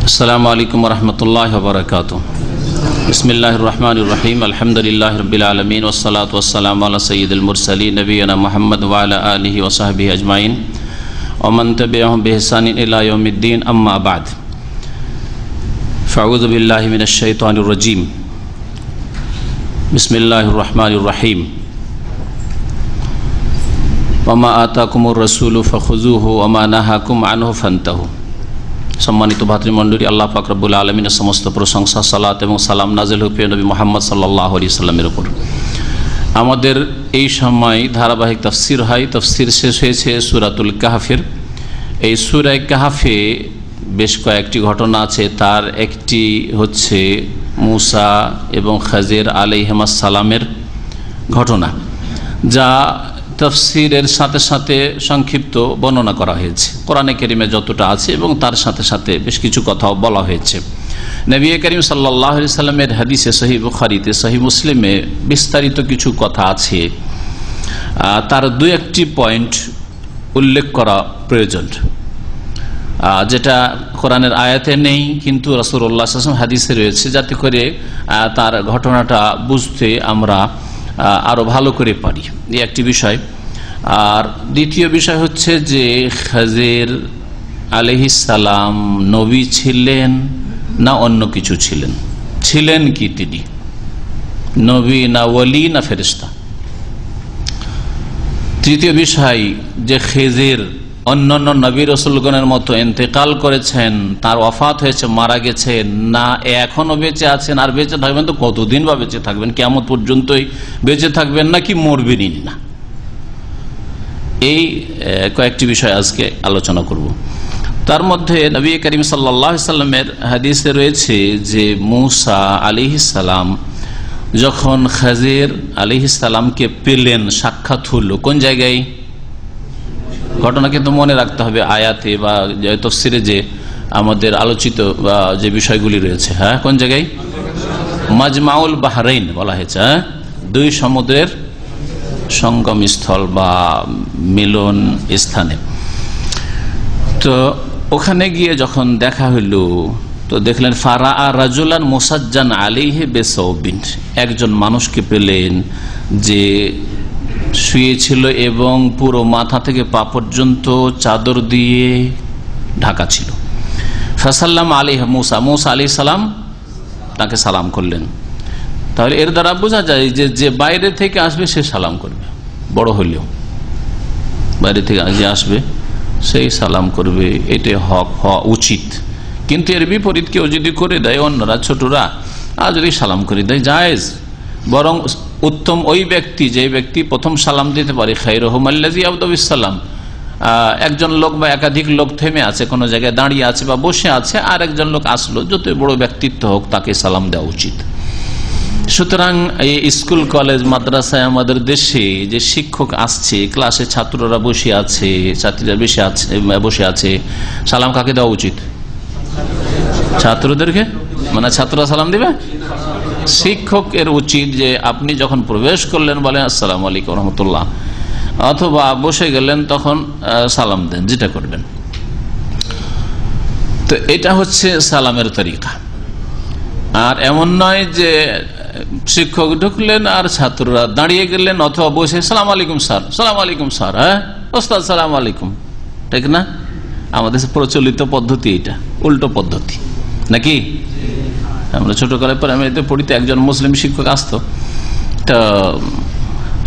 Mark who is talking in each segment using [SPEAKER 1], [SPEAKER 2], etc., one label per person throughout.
[SPEAKER 1] আসসালামু আলাইকুম ওয়া রাহমাতুল্লাহি ওয়া বারাকাতুহু। বিসমিল্লাহির রহমানির রহিম। আলহামদুলিল্লাহি রাব্বিল আলামিন ওয়াস সালাতু ওয়াস সালামু আলা সাইয়্যিদিল মুরসালিন নবিয়িনা মুহাম্মদ ওয়া আলা আলিহি ওয়া সাহবিহি আজমাইন ওয়া মান তাবি'আহুম বিইহসানিন ইলা ইয়াউমিদ্দিন, আম্মা বা'দ। ফাআউযু বিল্লাহি মিনাশ শাইতানির রাজীম। বিসমিল্লাহির রহমানির রহিম। ওয়া মা আতাকুমুর রাসূলু ফাখুযুহু ওয়া মা নাহাকুম আনহু ফান্তাহু। সম্মানিত ভাতৃমণ্ডলী, আল্লাহ পাক রব্বুল আলামিনের সমস্ত প্রশংসা, সালাত এবং সালাম নাজিল হোক প্রিয় নবী মুহাম্মদ সাল্লাল্লাহু আলাইহি সাল্লামের উপর। আমাদের এই সময় ধারাবাহিক তাফসির হয়। তাফসির শেষ হয়েছে সূরাতুল কাহফের। এই সূরা কাহফে বেশ কয়েকটি ঘটনা আছে। তার একটি হচ্ছে মূসা এবং খাজির আলাইহিমুস সালামের ঘটনা, যা তাফসিরের সাথে সাথে সংক্ষিপ্ত বর্ণনা করা হয়েছে কোরআনে কারীমে যতটা আছে, এবং তার সাথে সাথে বেশ কিছু কথাও বলা হয়েছে। নবী করিম সাল্লাল্লাহু আলাইহি সাল্লামের হাদিসে সহিহ বুখারীতে, সহিহ মুসলিমে বিস্তারিত কিছু কথা আছে। তার দুই একটি পয়েন্ট উল্লেখ করা প্রয়োজন, যেটা কোরআনের আয়াতে নেই কিন্তু রাসূলুল্লাহ সাল্লাল্লাহু আলাইহি ওয়াসাল্লাম হাদিসে রয়েছে, যাতে করে তার ঘটনাটা বুঝতে আমরা আরো ভালো করে পারি। এই একটি বিষয়। আর দ্বিতীয় বিষয় হচ্ছে যে খাজির আলাইহিস সালাম নবী ছিলেন না অন্য কিছু ছিলেন? ছিলেন কি তিনি নবী না ওলি না ফেরেশতা? তৃতীয় বিষয় যে খাজির অন্যান্য নবী রাসূলগণের মতো ইন্তেকাল করেছেন, তার ওয়াফাত হয়েছে, মারা গেছেন, না এখনো বেঁচে আছেন, আর বেঁচে থাকবেন তো কতদিন বা বেঁচে থাকবেন, কিয়ামত পর্যন্তই বেঁচে থাকবেন নাকি মরবেনই না? এই কয়েকটি বিষয় আজকে আলোচনা করব। তার মধ্যে নবী করিম সাল্লাল্লাহু আলাইহি সাল্লামের হাদিসে রয়েছে যে মূসা আলাইহিস সালাম যখন খাজির আলাইহিস সালামকে পেলেন, সাক্ষাৎ হলো কোন জায়গায়? ঘটনা কিন্তু মনে রাখতে হবে, আয়াতে বা তাফসিরে যে আমাদের আলোচিত বা যে বিষয়গুলি রয়েছে। হ্যাঁ, কোন জায়গায়? মাজমাউল বাহরাইন বলা হয়েছে। দুই সমুদ্রের সঙ্গম স্থল বা মিলন স্থানে। তো ওখানে গিয়ে যখন দেখা হইল, তো দেখলেন ফারা রাজুলান মুসাজ্জান আলাইহি বিসাওবিন, একজন মানুষকে পেলেন যে শুয়েছিল এবং পুরো মাথা থেকে পা পর্যন্ত চাদর দিয়ে ঢাকা ছিল। ফাসাল্লাম আলাইহি মূসা, মূসা আলাইহিস সালাম তাকে সালাম করলেন। তাহলে এর দ্বারা বোঝা যায় যে যে বাইরে থেকে আসবে সে সালাম করবে, বড় হইলেও বাইরে থেকে যে আসবে সেই সালাম করবে, এটাই হক, হওয়া উচিত। কিন্তু এর বিপরীত কেউ যদি করে দেয়, অন্যরা ছোটরা আর যদি সালাম করে দেয়, জায়েজ। বরং উত্তম ওই ব্যক্তি যে ব্যক্তি প্রথম সালাম দিতে পারে। খায়রুহুম আল্লাযী ইয়াবদা বিস সালাম। একজন লোক বা একাধিক লোক থেমে আছে, কোনো জায়গায় দাঁড়িয়ে আছে বা বসে আছে, আর একজন লোক আসলো, যত বড় ব্যক্তিত্ব হোক তাকে সালাম দেওয়া উচিত। সুতরাং এই স্কুল কলেজ মাদ্রাসায় আমাদের দেশে যে শিক্ষক আসছে, ক্লাসে ছাত্ররা বসে আছে, ছাত্রীরা বসে আছে, সালাম কাকে দেওয়া উচিত? ছাত্রদেরকে, মানে ছাত্ররা সালাম দিবে। শিক্ষকের উচিত যে আপনি যখন প্রবেশ করলেন বলেন আসসালামু আলাইকুম ওয়া রাহমাতুল্লাহ, অথবা বসে গেলেন তখন সালাম দেন, যেটা করবেন। তো এটা হচ্ছে সালামের তরিকা। আর এমন নয় যে শিক্ষক ঢুকলেন আর ছাত্ররা দাঁড়িয়ে গেলেন অথবা বসে সালাম আলাইকুম স্যার, সালাম আলাইকুম স্যার, হ্যাঁ ওস্তাদ সালাম আলাইকুম, ঠিক না? আমাদের প্রচলিত পদ্ধতি এটা, উল্টো পদ্ধতি নাকি? আমরা ছোটকালে প্রাইমারিতে পড়িতে একজন মুসলিম শিক্ষক আসতো, তো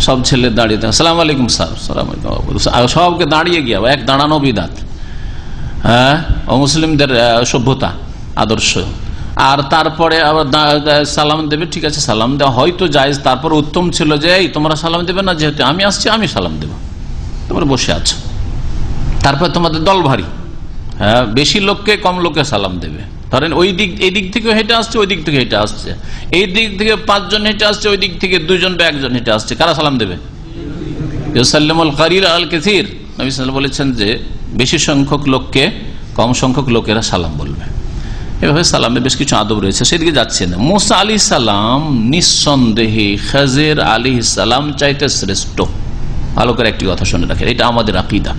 [SPEAKER 1] সব ছেলে দাঁড়িয়ে সালাম আলাইকুম স্যার, সালাম আলাইকুম, সবকে দাঁড়িয়ে গিয়া এক দাঁড়ানো বিদাত। হ্যাঁ, অমুসলিমদের সভ্যতা আদর্শ। আর তারপরে আবার সালাম দেবে, ঠিক আছে সালাম দেওয়া হয়তো জায়েজ, তারপর উত্তম ছিল যে এই তোমরা সালাম দেবে না, যেহেতু আমি আসছি আমি সালাম দেবো, তোমরা বসে আছো। তারপর তোমাদের দল ভারী, হ্যাঁ বেশি লোককে কম লোককে সালাম দেবে। ধরেন ওই দিক, এই দিক থেকে হেঁটে আসছে, ওই দিক থেকে হেঁটে আসছে, এই দিক থেকে 5 জন হেঁটে আসছে, ওই দিক থেকে 2 জন বা 1 জন হেঁটে আসছে, কারা সালাম দেবে? ইউসাল্লিমুল কারির আল কাসীর। নবী সাল্লাল্লাহু বলেছেন যে বেশি সংখ্যক লোককে কম সংখ্যক লোকেরা সালাম বলবে। এভাবে সালামের বেশ কিছু আদব রয়েছে, সেদিকে যাচ্ছে না। মূসা আলাইহিস সালাম নিঃসন্দেহে খাজির আলাইহিস সালাম চাইতে শ্রেষ্ঠ। ভালো করে একটি কথা শুনে রাখেন, এটা আমাদের আকীদা,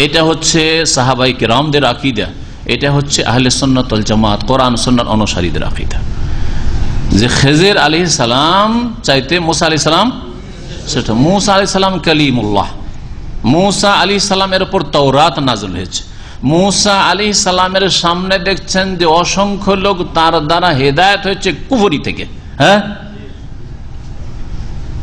[SPEAKER 1] এটা হচ্ছে সাহাবায়ে কেরামদের আকীদা, এটা হচ্ছে আহলে সুন্নাত ওয়াল জামাত কোরআন সুন্নাহর অনুসারীদের আকীদা, যে খেজর আলাইহিস সালাম চাইতে মুসা আলাইহিস সালাম শ্রেষ্ঠ। মুসা আলাইহিস সালাম কালিমুল্লাহ, মুসা আলাইহিস সালামের উপর তাওরাত নাযিল হয়েছে। মুসা আলাইহিস সালামের সামনে দেখছেন যে অসংখ্য লোক তার দ্বারা হেদায়েত হয়েছে কুফরি থেকে। হ্যাঁ,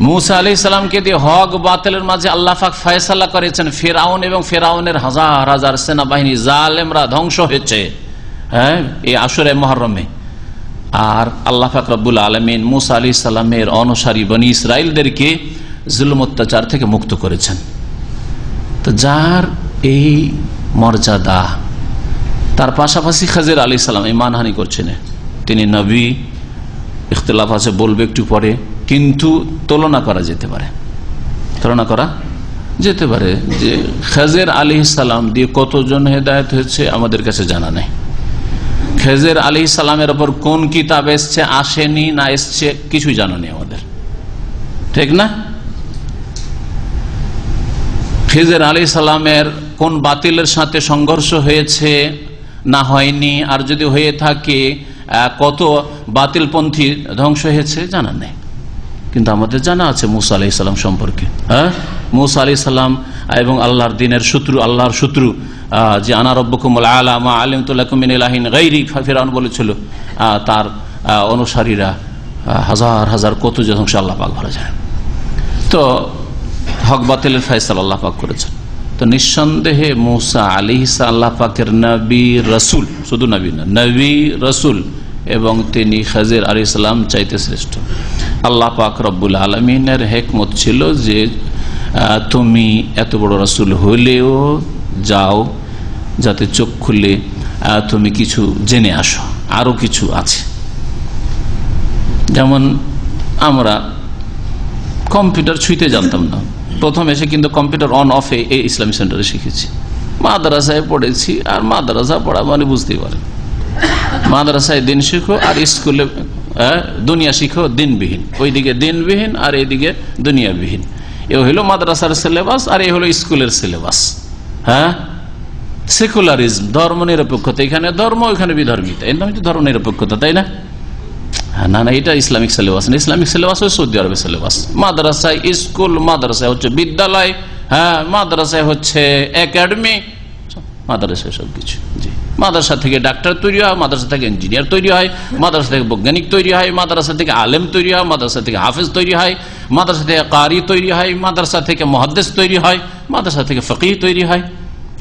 [SPEAKER 1] মুসা আলাইহিস সালামকে দিয়ে হক বাতিলের মাঝে আল্লাহ পাক ফয়সালা করেছেন। ফিরআউন এবং ফিরআউনের হাজার হাজার সেনাবাহিনী জালেমরা ধ্বংস হয়েছে, হ্যাঁ, এই আশুরা মুহররমে। আর আল্লাহ পাক রব্বুল আলামিন মুসা আলাইহিস সালামের অনুসারী বনি ইসরাইলদেরকে জুলুম অত্যাচার থেকে মুক্ত করেছেন। তো যার এই মর্যাদা, তার পাশাপাশি খাজির আলাইহিস সালাম এই মানহানি করছেন। তিনি নবী, ইখতিলাফ আছে, বলবে একটু পরে, কিন্তু তুলনা করা যেতে পারে, তুলনা করা যেতে পারে যে খাজির আলাইহিস সালাম দিয়ে কতজন হেদায়েত হয়েছে আমাদের কাছে জানা নেই। খাজির আলাইহিস সালামের উপর কোন কিতাব এসছে, আসেনি না এসছে, কিছুই জানা নেই আমাদের, ঠিক না? খাজির আলাইহিস সালামের কোন বাতিলের সাথে সংঘর্ষ হয়েছে না হয়নি, আর যদি হয়ে থাকে কত বাতিলপন্থী ধ্বংস হয়েছে জানা নেই। কিন্তু আমাদের জানা আছে মুসা আলাইহিস সালাম সম্পর্কে। হ্যাঁ, মুসা আলাইহিস সালাম এবং আল্লাহর দিনের শত্রু, আল্লাহর শত্রু, যে আনা রব্বুকুমুল আ'লা মা আলিমতু লাকুম মিন ইলাহিন গায়রি, ফিরআউন বলেছিল, তার অনুসারীরা হাজার হাজার কত ধ্বংস আল্লাহ পাক ভালো জানেন। তো হক বাতিলের ফয়সালা আল্লাহ পাক করেছেন। তো নিঃসন্দেহে মুসা আলাইহিস সালাম আল্লাহ পাকের নবী রাসূল, শুধু নবী না, নবী রাসূল, এবং তিনি খাজির আলাইহিস সালাম চাইতে শ্রেষ্ঠ। আল্লাহ পাক রব্বুল আলামিনের হিকমত ছিল যে তুমি এত বড় রাসূল হলেও যাও, যাতে চোখ খুলে তুমি কিছু জেনে আসো, আরো কিছু আছে। যেমন আমরা কম্পিউটার ছুঁইতে জানতাম না, প্রথম এসে কিন্তু কম্পিউটার অন অফ এই ইসলামিক সেন্টারে শিখেছি। মাদ্রাসায় পড়েছি, আর মাদ্রাসা পড়া মানে বুঝতেই পারেন, মাদ্রাসায় দিন শিখো আর স্কুলে দুনিয়া শিখো দিনবিহীন, ওইদিকে দিনবিহীন আর এইদিকে দুনিয়াবিহীন। এ হলো মাদ্রাসার সিলেবাস আর এ হলো স্কুলের সিলেবাস। হ্যাঁ, সেকুলারিজম, ধর্ম নিরপেক্ষতা, এখানে ধর্ম ওইখানে বিধর্মিতা, এর নাম ধর্ম নিরপেক্ষতা, তাই না? না না, এটা ইসলামিক সিলেবাস না। ইসলামিক সিলেবাস হচ্ছে সৌদি আরবের সিলেবাস। মাদ্রাসায় স্কুল, মাদ্রাসায় হচ্ছে বিদ্যালয়, হ্যাঁ, মাদ্রাসায় হচ্ছে একাডেমি, মাদ্রাসায় সবকিছু। জি, মাদ্রাসা থেকে ডাক্তার তৈরি হয়, মাদ্রাসা থেকে ইঞ্জিনিয়ার তৈরি হয়, মাদ্রাসা থেকে বৈজ্ঞানিক তৈরি হয়, মাদ্রাসা থেকে আলেম তৈরি হয়, মাদ্রাসা থেকে হাফেজ তৈরি হয়, মাদ্রাসা থেকে কারি তৈরি হয়, মাদ্রাসা থেকে মুহাদ্দিস তৈরি হয়, মাদ্রাসা থেকে ফকিহ তৈরি হয়,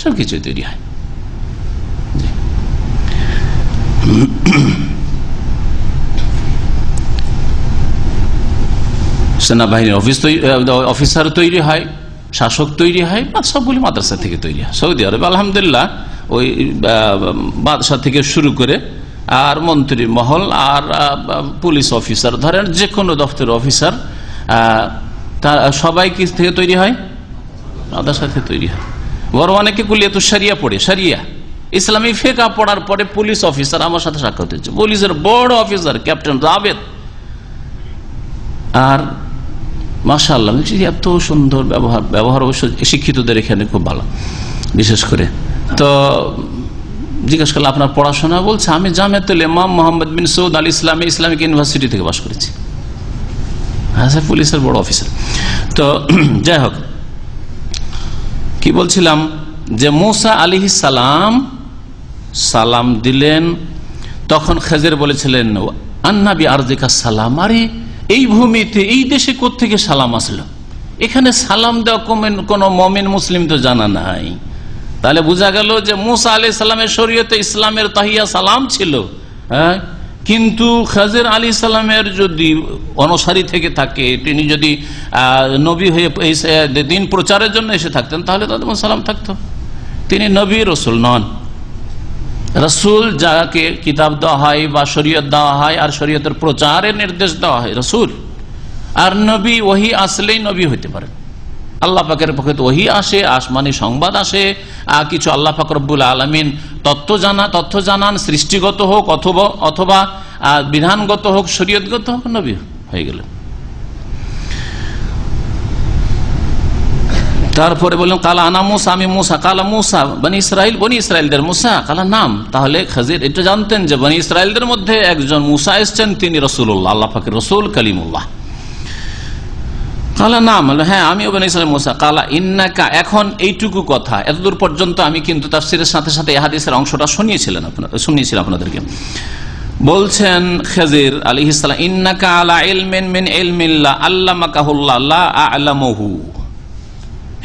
[SPEAKER 1] সবকিছু তৈরি হয়। সেনাবাহিনীর অফিসার তৈরি হয়, শাসক তৈরি হয়, সবগুলি মাদ্রাসা থেকে তৈরি হয়। সৌদি আরবে আলহামদুলিল্লাহ ওই বাদশাহ থেকে শুরু করে আর মন্ত্রী মহল আর পুলিশ অফিসার, ধরেন যে কোনো দফতরের অফিসার, তার সবাই কি থেকে তৈরি হয়? মাদ্রাসা থেকে তৈরি হয়। বড় অনেকে কুলিয়াতুশ শরিয়া পড়ে, শরিয়া ইসলামী ফিকহ পড়ার পরে পুলিশ অফিসার, আমার সাথে সাক্ষাৎ হয়েছে, পুলিশের বড় অফিসার ক্যাপ্টেন জাভেদ, আর মাশাআল্লাহ এত সুন্দর ব্যবহার অবশ্য শিক্ষিতদের এখানে খুব ভালো, বিশেষ করে। তো জিজ্ঞেস করলাম আপনার পড়াশোনা, বলছে আমি জামিয়াতুল ইমাম মোহাম্মদ বিন সৌদ আল ইসলামী ইসলামিক ইউনিভার্সিটি থেকে পাশ করেছি। আচ্ছা, পুলিশের বড় অফিসার। তো যাই হোক, কি বলছিলাম, যে মুসা আলাইহিস সালাম সালাম দিলেন, তখন খেজর বলেছিলেন আন্না বি আরদিকা সালাম, আরে এই ভূমিতে, এই দেশে কোত্থেকে সালাম আসলো? এখানে সালাম দেওয়া কোন মুমিন মুসলিম তো জানা নাই। তাহলে বোঝা গেল যে মুসা আলাইহিস সালামের শরীয়তে ইসলামের তাহিয়া সালাম ছিল, হ্যাঁ, কিন্তু খাজির আলাইহিস সালামের যদি অনুসারী থেকে থাকে, তিনি যদি নবী হয়ে দিন প্রচারের জন্য এসে থাকতেন, তাহলে তাদের সালাম থাকতো। তিনি নবী রসুল নন। রসুল যাকে কিতাব দেওয়া হয় বা শরীয়ত দেওয়া হয় আর শরীয়তের প্রচারের নির্দেশ দেওয়া হয় রসুল, আর নবী ওহী আসলেই নবী হইতে পারেন। আল্লাহ পাকের পক্ষে তো ওহী আসে, আসমানি সংবাদ আসে, কিছু আল্লাহ পাক রব্বুল আলামিন তথ্য জানান, সৃষ্টিগত হোক অথবা বিধানগত হোক, শরীয়তগত হোক, নবী হয়ে গেলেন। তারপরে বললেন কালা আনা মুসা, আমি মুসা। কালা মুসা বনি ইসরাইলদের মুসা? কালা নাম। তাহলে খাজির এটা জানতেন যে বনি ইসরাইলদের মধ্যে একজন মুসা এসছেন, তিনি রাসূলুল্লাহ, আল্লাহ পাকের রাসূল, কালিমুল্লাহ। কালা নাম, হ্যাঁ আমিও বনি ইসরাইল মুসা। কালা ইন্নাকা, এখন এইটুকু কথা, এতদূর পর্যন্ত আমি কিন্তু তাফসীরের সাথে সাথে এই হাদিসের অংশটা শুনিয়েছিলাম আপনাদেরকে। বলছেন খাজির আলাইহিস সালাম, ইন্নাকা আলা ইলমিন মিন ইলমিল্লাহ আল্লামাকাহুল্লাহ লা আ'লামুহু।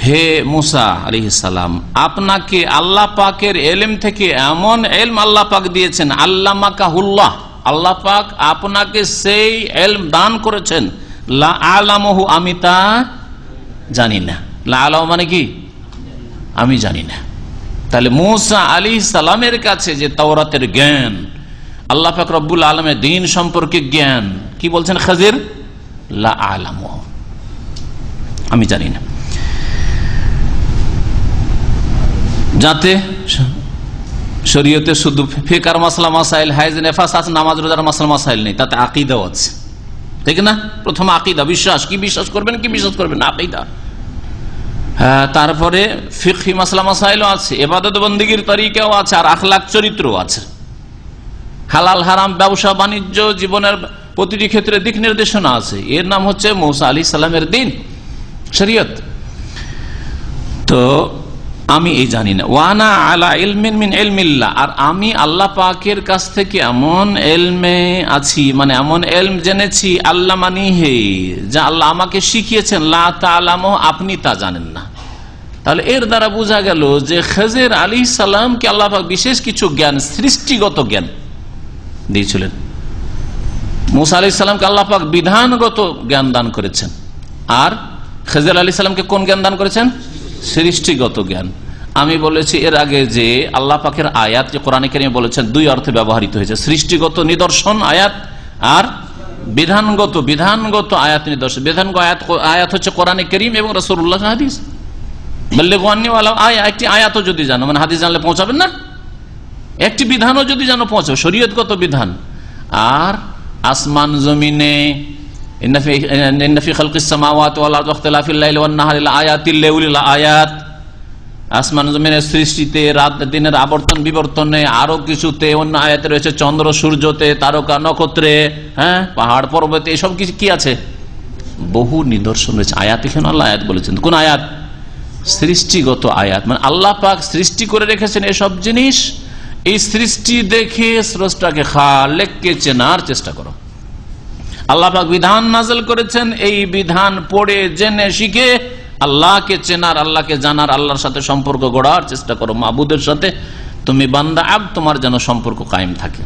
[SPEAKER 1] হে মুসা আলাইহিস সালাম, আপনাকে আল্লাহ পাকের ইলম থেকে এমন ইলম আল্লাহ পাক দিয়েছেন, আল্লামাকাহুল্লাহ, আল্লাহ পাক আপনাকে সেই ইলম দান করেছেন, লা আ'লামুহু, আমি তা জানি না। লা আ'লামু মানে কি? আমি জানি না। তাহলে মুসা আলাইহিস সালামের কাছে যে তাওরাতের জ্ঞান, আল্লাহ পাক রব্বুল আলামিনের দ্বীন সম্পর্কে জ্ঞান, কি বলছেন খাজির? লা আ'লামুহু, আমি জানি না। যাতে শরীয়তে শুধু ফিকার মাসলা মাসাইল, হাইজ নেফাস আছে, নামাজ রোজার মাসলা মাসাইল নেই, তাতে আকীদাও আছে, ঠিক না? প্রথম আকীদা, বিশ্বাস, কি বিশ্বাস করবেন কি বিশ্বাস করবেন না, আকীদা। হ্যাঁ, তারপরে ফিকহি মাসলা মাসাইলও আছে, ইবাদত বন্দেগীর তরিকাও আছে, আর আখলাক, চরিত্রও আছে। হালাল হারাম, ব্যবসা বাণিজ্য, জীবনের প্রতিটি ক্ষেত্রে দিক নির্দেশনা আছে। এর নাম হচ্ছে মুসা আলাইহিস সালামের দ্বীন, শরীয়ত। তো আমি এই জানি না। ওয়ানা আলা ইলমিন মিন ইলমিল্লাহ, আর আমি আল্লাহ পাকের কাছ থেকে এমন ইলমে আছি, মানে এমন ইলম জেনেছি, আল্লাহ মানি হে, যা আল্লাহ আমাকে শিখিয়েছেন, লা তা'লামু, আপনি তা জানেন না। তাহলে এর দ্বারা বোঝা গেল যে খাজির আলাইহিস সালামকে আল্লাহ পাক বিশেষ কিছু জ্ঞান, সৃষ্টিগত জ্ঞান দিয়েছিলেন। মুসা আলাইহিস সালামকে আল্লাহ পাক বিধানগত জ্ঞান দান করেছেন, আর খাজির আলাইহিস সালামকে কোন জ্ঞান দান করেছেন? সৃষ্টিগত জ্ঞান। আমি বলেছি এর আগে যে আল্লাহ পাকের আয়াত যে কোরআনে কারিমে বলেছেন, দুই অর্থে ব্যবহৃত হয়েছে, সৃষ্টিগত নিদর্শন আয়াত আর বিধানগত আয়াত নিদর্শন। বিধানগত আয়াত হচ্ছে কোরআনে কারিম এবং রাসূলুল্লাহর হাদিস। বাল্লিগু আন্নী ওয়ালাউ আয়া, একটি আয়াতও যদি জানো, মানে হাদিস জানলে পৌঁছাবেন না, একটি বিধানও যদি জানো পৌঁছাবে, শরীয়তগত বিধান। আর আসমান জমিনে ইন্না ফি খালকিস সামাওয়াতি ওয়াল আরদি ওয়াখতিলাফিল লাইলি ওয়ান নাহারি লাআয়াতিল লিউলিল আয়াত, আসমান জমিনের সৃষ্টিতে, রাত দিনের আবর্তন বিবর্তনে, আরো কিছুতে, অন্য আয়াতে রয়েছে চন্দ্র সূর্যতে, তারকা নক্ষত্রে, হ্যাঁ পাহাড় পর্বতে, এসব কিছু কি আছে? বহু নিদর্শন রয়েছে। আয়াত, এখানে আল্লাহ আয়াত বলেছেন, কোন আয়াত? সৃষ্টিগত আয়াত, মানে আল্লাহ পাক সৃষ্টি করে রেখেছেন এসব জিনিস। এই সৃষ্টি দেখে স্রষ্টাকে, খালেককে চেনার চেষ্টা করো। আল্লাহ পাক বিধান নাযিল করেছেন, এই বিধান পড়ে জেনে শিখে আল্লাহকে চেনার, আল্লাহকে জানার, আল্লাহর সাথে সম্পর্ক গড়ার চেষ্টা করো। মাবুদের সাথে তুমি বান্দা আব, তোমার যেন সম্পর্ক কায়েম থাকে।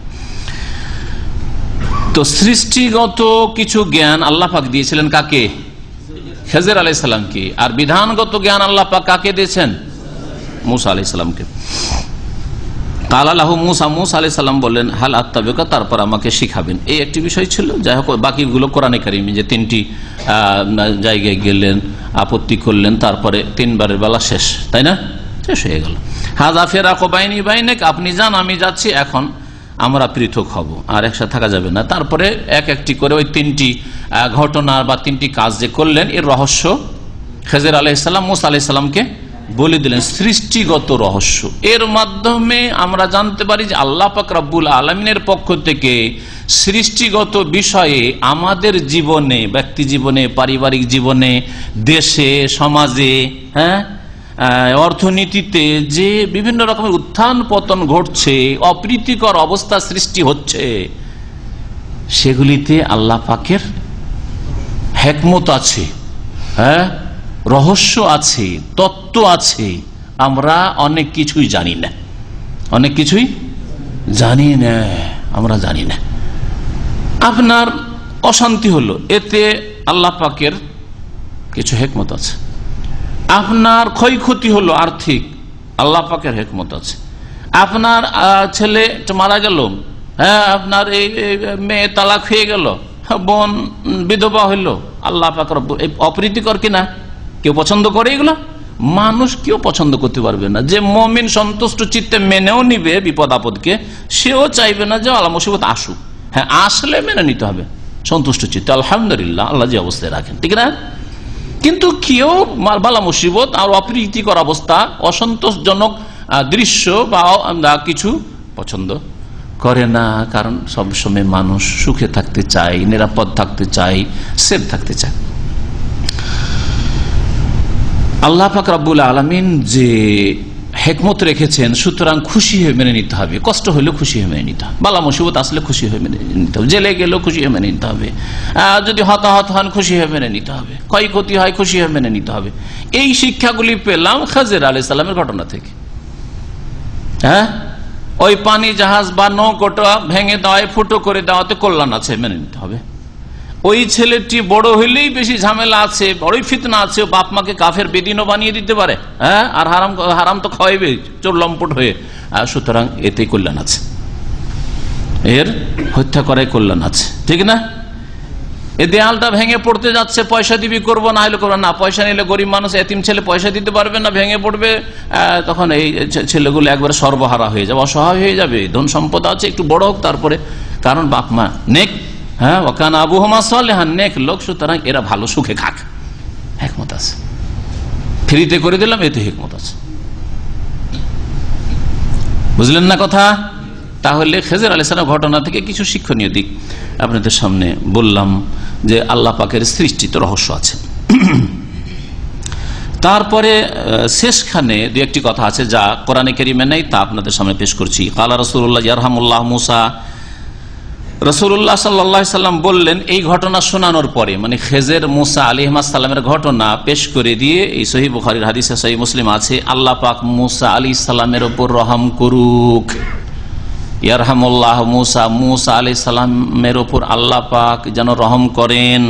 [SPEAKER 1] তো সৃষ্টিগত কিছু জ্ঞান আল্লাহ পাক দিয়েছিলেন কাকে? খাজির আলাইহিস সালামকে। আর বিধানগত জ্ঞান আল্লাহ পাক কাকে দিয়েছেন? মুসা আলাইহিস সালামকে। কালা লাহু মুসা, মুসা আলাইহিস সালাম বললেন, হাল আত্তাবিউকা, তারপর আমাকে শিখাবেন। এই একটি বিষয় ছিল। যাই হোক, বাকিগুলো কোরআনে কারিমে যে তিনটি জায়গায় গেলেন, আপত্তি করলেন, তারপরে তিনবারের বেলা শেষ, তাই না? শেষ হয়ে গেল। হাযা ফিরাকু বাইনি বাইনিক, আপনি যান আমি যাচ্ছি, এখন আমরা পৃথক হব, আর একসাথে থাকা যাবে না। তারপরে এক একটি করে ওই তিনটি ঘটনা বা তিনটি কাজ যে করলেন, এর রহস্য খাজির আলাইহিস সালাম মুসা আলাইহিস সালামকে বলে দিলেন, সৃষ্টিগত রহস্য। এর মাধ্যমে আমরা জানতে পারি যে আল্লাহ পাক রব্বুল আলামিনের পক্ষ থেকে সৃষ্টিগত বিষয়ে আমাদের জীবনে, ব্যক্তি জীবনে, পারিবারিক জীবনে, দেশে, সমাজে, হ্যাঁ অর্থনীতিতে যে বিভিন্ন রকমের উত্থান পতন ঘটছে, অপ্রীতিকর অবস্থা সৃষ্টি হচ্ছে, সেগুলিতে আল্লাহ পাকের হিকমত আছে, হ্যাঁ রহস্য আছে, তত্ত্ব আছে। আমরা অনেক কিছুই জানি না, অনেক কিছুই জানি না, আমরা জানি না। আপনার অশান্তি হলো, এতে আল্লাহ পাকের কিছু হিকমত আছে। আপনার ক্ষয়ক্ষতি হলো আর্থিক, আল্লাহ পাকের হিকমত আছে। আপনার ছেলে মারা গেল, হ্যাঁ আপনার এই মেয়ে তালাক হয়ে গেল, বোন বিধবা হইল, আল্লাহ পাক রব্বুল, এই অপ্রীতিকর কিনা? কেউ পছন্দ করে এগুলো? মানুষ কেউ পছন্দ করতে পারবে না। যে মুমিন সন্তুষ্ট চিত্তে মেনেও নিবে বিপদ আপদকে, সেও চাইবে না যে আল্লাহ মুসিবত আসুক। হ্যাঁ আসলে মেনে নিতে হবে সন্তুষ্ট চিত্তে, আলহামদুলিল্লাহ, আল্লাহ যে অবস্থায় রাখেন, ঠিক না? কিন্তু কেউ বালা মুসিবত আর অপ্রীতিকর অবস্থা, অসন্তোষজনক দৃশ্য বা কিছু পছন্দ করে না, কারণ সবসময় মানুষ সুখে থাকতে চায়, নিরাপদ থাকতে চায়, সেফ থাকতে চায়। আল্লাহ পাক রব্বুল আলামিন যে হিকমত রেখেছেন, সুতরাং খুশি হয়ে মেনে নিতে হবে। কষ্ট হলেও খুশি হয়ে মেনে নিতে হবে, বালা মুসিবত আসলে খুশি হয়ে মেনে নিতে হবে, জেলে গেলেও খুশি হয়ে মেনে নিতে হবে, যদি হতাহত হন খুশি হয়ে মেনে নিতে হবে, ক্ষয়ক্ষতি হয় খুশি হয়ে মেনে নিতে হবে। এই শিক্ষাগুলি পেলাম খাজির আলাইহিস সালামের ঘটনা থেকে। হ্যাঁ, ওই পানি জাহাজ বা নৌকোটা ভেঙে দেওয়ায়, ফুটো করে দেওয়াতে কল্যাণ আছে, মেনে নিতে হবে। ওই ছেলেটি বড় হইলেই বেশি ঝামেলা আছে, বড়ই ফিতনা আছে, বাপ মাকে কাফের বেদিনও বানিয়ে দিতে পারে। হ্যাঁ, আর হারাম তো খাওয়াইবে চোর লম্পট হয়ে, সুতরাং এতেই কল্যাণ আছে, এর হত্যা করাই কল্যাণ আছে, ঠিক না? এই দেয়ালটা ভেঙে পড়তে যাচ্ছে, পয়সা দিবি করবো, না হলে করবো না, পয়সা নিলে গরিব মানুষ এতিম ছেলে পয়সা দিতে পারবে না, ভেঙে পড়বে, তখন এই ছেলেগুলো একবারে সর্বহারা হয়ে যাবে, অসহায় হয়ে যাবে। ধন সম্পদ আছে, একটু বড় হোক তারপরে, কারণ বাপ মা নেক, হ্যাঁ, ওখান আবু হুমা সালেহান, নেক লোক, সুতরাং এরা ভালো সুখে খাক, হিকমত আছে। ফ্রিতে করে দিলাম, এতে হিকমত আছে। বুঝলেন না কথা? তাহলে খেজর আলাইহিস সালাম ঘটনা থেকে কিছু শিক্ষণীয় দিক আপনাদের সামনে বললাম, যে আল্লাহ পাকের সৃষ্টিতে রহস্য আছে। তারপরে শেষখানে দু একটি কথা আছে যা কোরআনে কারিমে নেই, তা আপনাদের সামনে পেশ করছি। কালা রাসূলুল্লাহ ইয়ারহামুল্লাহ মুসা, রাসূলুল্লাহ সাল্লাল্লাহু আলাইহি সাল্লাম বললেন এই ঘটনা শোনানোর পরে, মানে খেজর মুসা আলাইহিস সালামের ঘটনা পেশ করে দিয়ে, এই সহিহ বুখারীর হাদিসে, সহিহ মুসলিম আছে, আল্লাহ পাক মুসা আলাইহিস সালামের উপর রহম করুক। ইয়ারহামুল্লাহ মুসা, মুসা আলাইহিস সালামের উপর আল্লাহ পাক যেন রহম করেন,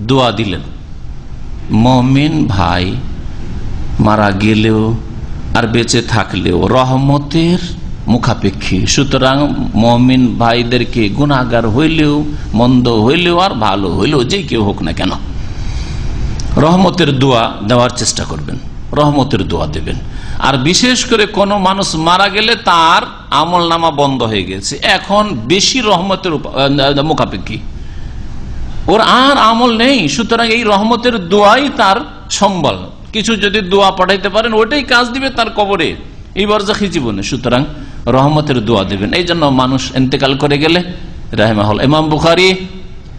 [SPEAKER 1] দোয়া দিলেন। মুমিন ভাই মারা গেলেও আর বেঁচে থাকলেও রহমতের মুখাপেক্ষী, সুতরাং মুমিন ভাইদেরকে গুনাহগার হইলেও, মন্দ হইলেও আর ভালো হইলেও, যে কেউ হোক না কেন, রহমতের দোয়া দেওয়ার চেষ্টা করবেন, রহমতের দোয়া দেবেন। আর বিশেষ করে কোনো মানুষ মারা গেলে তার আমল নামা বন্ধ হয়ে গেছে, এখন বেশি রহমতের মুখাপেক্ষী, ওর আর আমল নেই, সুতরাং এই রহমতের দোয়াই তার সম্বল। কিছু যদি দোয়া পাঠাইতে পারেন, ওটাই কাজ দিবে তার কবরে, এই বারজাখী জীবনে, সুতরাং রহমতের দোয়া দেবেন। এই জন্য মানুষ ইন্তেকাল করে গেলে রাহিমাহুল্লাহ, ইমাম বুখারী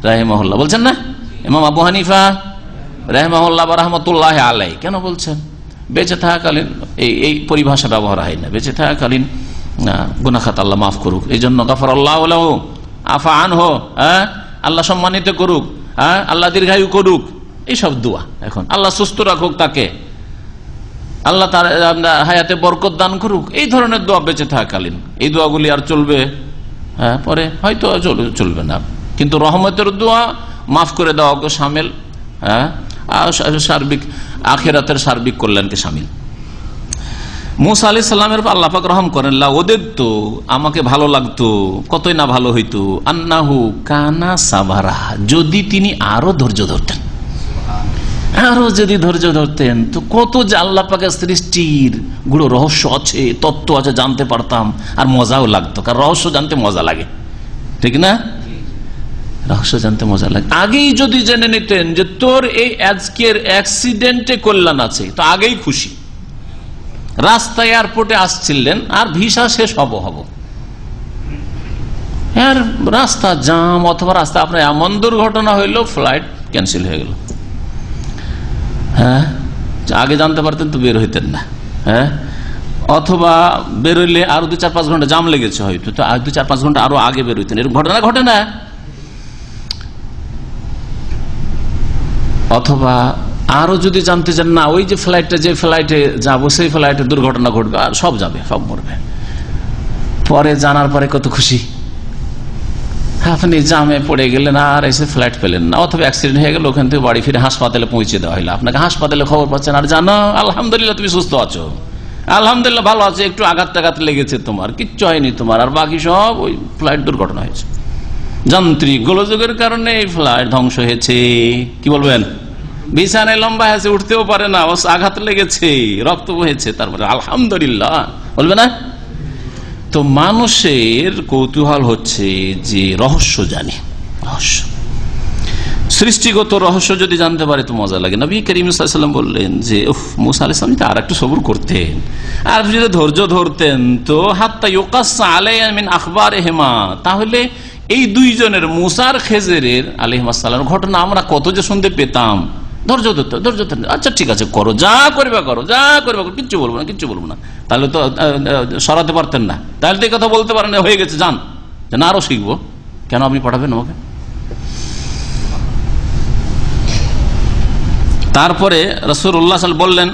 [SPEAKER 1] রাহিমাহুল্লাহ বলছেন না, ইমাম আবু হানিফা রাহিমাহুল্লাহ বা রাহমাতুল্লাহ আলাইহি, কেন বলছেন? বেঁচে থাকাকালীন এই পরিভাষা ব্যবহার হয় না, বেঁচে থাকাকালীন গুনাহ খাতা আল্লাহ মাফ করুক, এই জন্য গাফারাল্লাহু লাহু আফা আনহু, আল্লাহ সম্মানিত করুক, আল্লাহ দীর্ঘায়ু করুক, এইসব দোয়া। এখন আল্লাহ সুস্থ রাখুক তাকে, আল্লাহ তার হায়াতে বরকত দান করুক, এই ধরনের দোয়া বেঁচে থাকাকালীন। এই দোয়াগুলি আর চলবে, পরে হয়তো চলবে না, কিন্তু রহমতের দোয়া, মাফ করে দেওয়া শামিল, সার্বিক আখিরাতের সার্বিক কল্যাণকে শামিল। মুসা আলাইহিস সালামের আল্লাহ পাক রহম করেন, লা ওদের তো আমাকে ভালো লাগতো, কতই না ভালো হইতো, আন্নাহু কানা সাবারা, যদি তিনি আরো ধৈর্য ধরতেন, আরো যদি ধৈর্য ধরতেন, তো কত যে আল্লাহ পাকের সৃষ্টির গুলো রহস্য আছে, তত্ত্ব আছে, জানতে পারতাম, আর মজাও লাগতো, কারণ রহস্য জানতে মজা লাগে, ঠিক না? রহস্য জানতে মজা লাগে। আগেই যদি জেনে নিতেন যে তোর এই আজকের অ্যাক্সিডেন্টে কল্যাণ আছে, তো আগেই খুশি। রাস্তায় এয়ারপোর্টে আসছিলেন, আর ভিসা শেষ হব, আর রাস্তা জাম, অথবা রাস্তা আপনার এমন দুর্ঘটনা হইলো, ফ্লাইট ক্যান্সেল হয়ে গেল। হ্যাঁ, আগে জানতে পারতেন তো বের হইতেন না। হ্যাঁ, অথবা বেরোইলে আরো 2-4-5 ঘন্টা জাম লেগেছে, হয়তো তো 2-4-5 ঘন্টা আরো আগে বের হইতেন, এরকম ঘটনা ঘটে না? অথবা আরো যদি জানতে চান, না ওই যে ফ্লাইটে, যে ফ্লাইটে যাবো সেই ফ্লাইটে দুর্ঘটনা ঘটবে, আর সব যাবে, সব মরবে, পরে জানার পরে কত খুশি। আপনি জামে পড়ে গেলেন, আর এসে ফ্লাইট পেলেন না, অথবা অ্যাক্সিডেন্ট হয়ে গেল, ওখান থেকে বাড়ি ফিরে হাসপাতালে পৌঁছে দেওয়া হলো, আপনাকে হাসপাতালে খবর পাচ্ছেন, আর জানো আলহামদুলিল্লাহ তুমি সুস্থ আছো, আলহামদুলিল্লাহ ভালো আছে, একটু আঘাত টাঘাত লেগেছে, তোমার কিচ্ছু হয়নি তোমার, আর বাকি সব ওই ফ্লাইট দুর্ঘটনা হয়েছে, যান্ত্রিক গোলযোগের কারণে এই ফ্লাইট ধ্বংস হয়েছে। কি বলবেন? বিছানায় লম্বা হয়েছে, উঠতেও পারে না, আঘাত লেগেছে, রক্ত বহেছে, তারপরে আলহামদুলিল্লাহ বলবে না? তো মানুষের কৌতূহল হচ্ছে যে রহস্য জানি, রহস্য সৃষ্টিগত রহস্য যদি জানতে পারে তো মজা লাগে। নবী করিম সাল্লাল্লাহু আলাইহি ওয়াসাল্লাম বললেন যে মুসা আলাইহিস সালাম আর একটু সবর করতেন, আর যদি ধৈর্য ধরতেন তো হাত্তা ইউকাসসা আলাইয়া মিন আখবারিহিমা, তাহলে এই দুইজনের মুসা আর খেজরের আলাইহিস সালামের ঘটনা আমরা কত যে শুনতে পেতাম। ধৈর্য ধরতে, আচ্ছা ঠিক আছে করো, যা করবে করো, কিচ্ছু বলবো না। তাহলে তো সরাতে পারতেন না, তাহলে তো এই কথা বলতে পারেন হয়ে গেছে, যান না আরো শিখবো, কেন আপনি পাঠাবেন আমাকে? তারপরে রাসূলুল্লাহ বললেন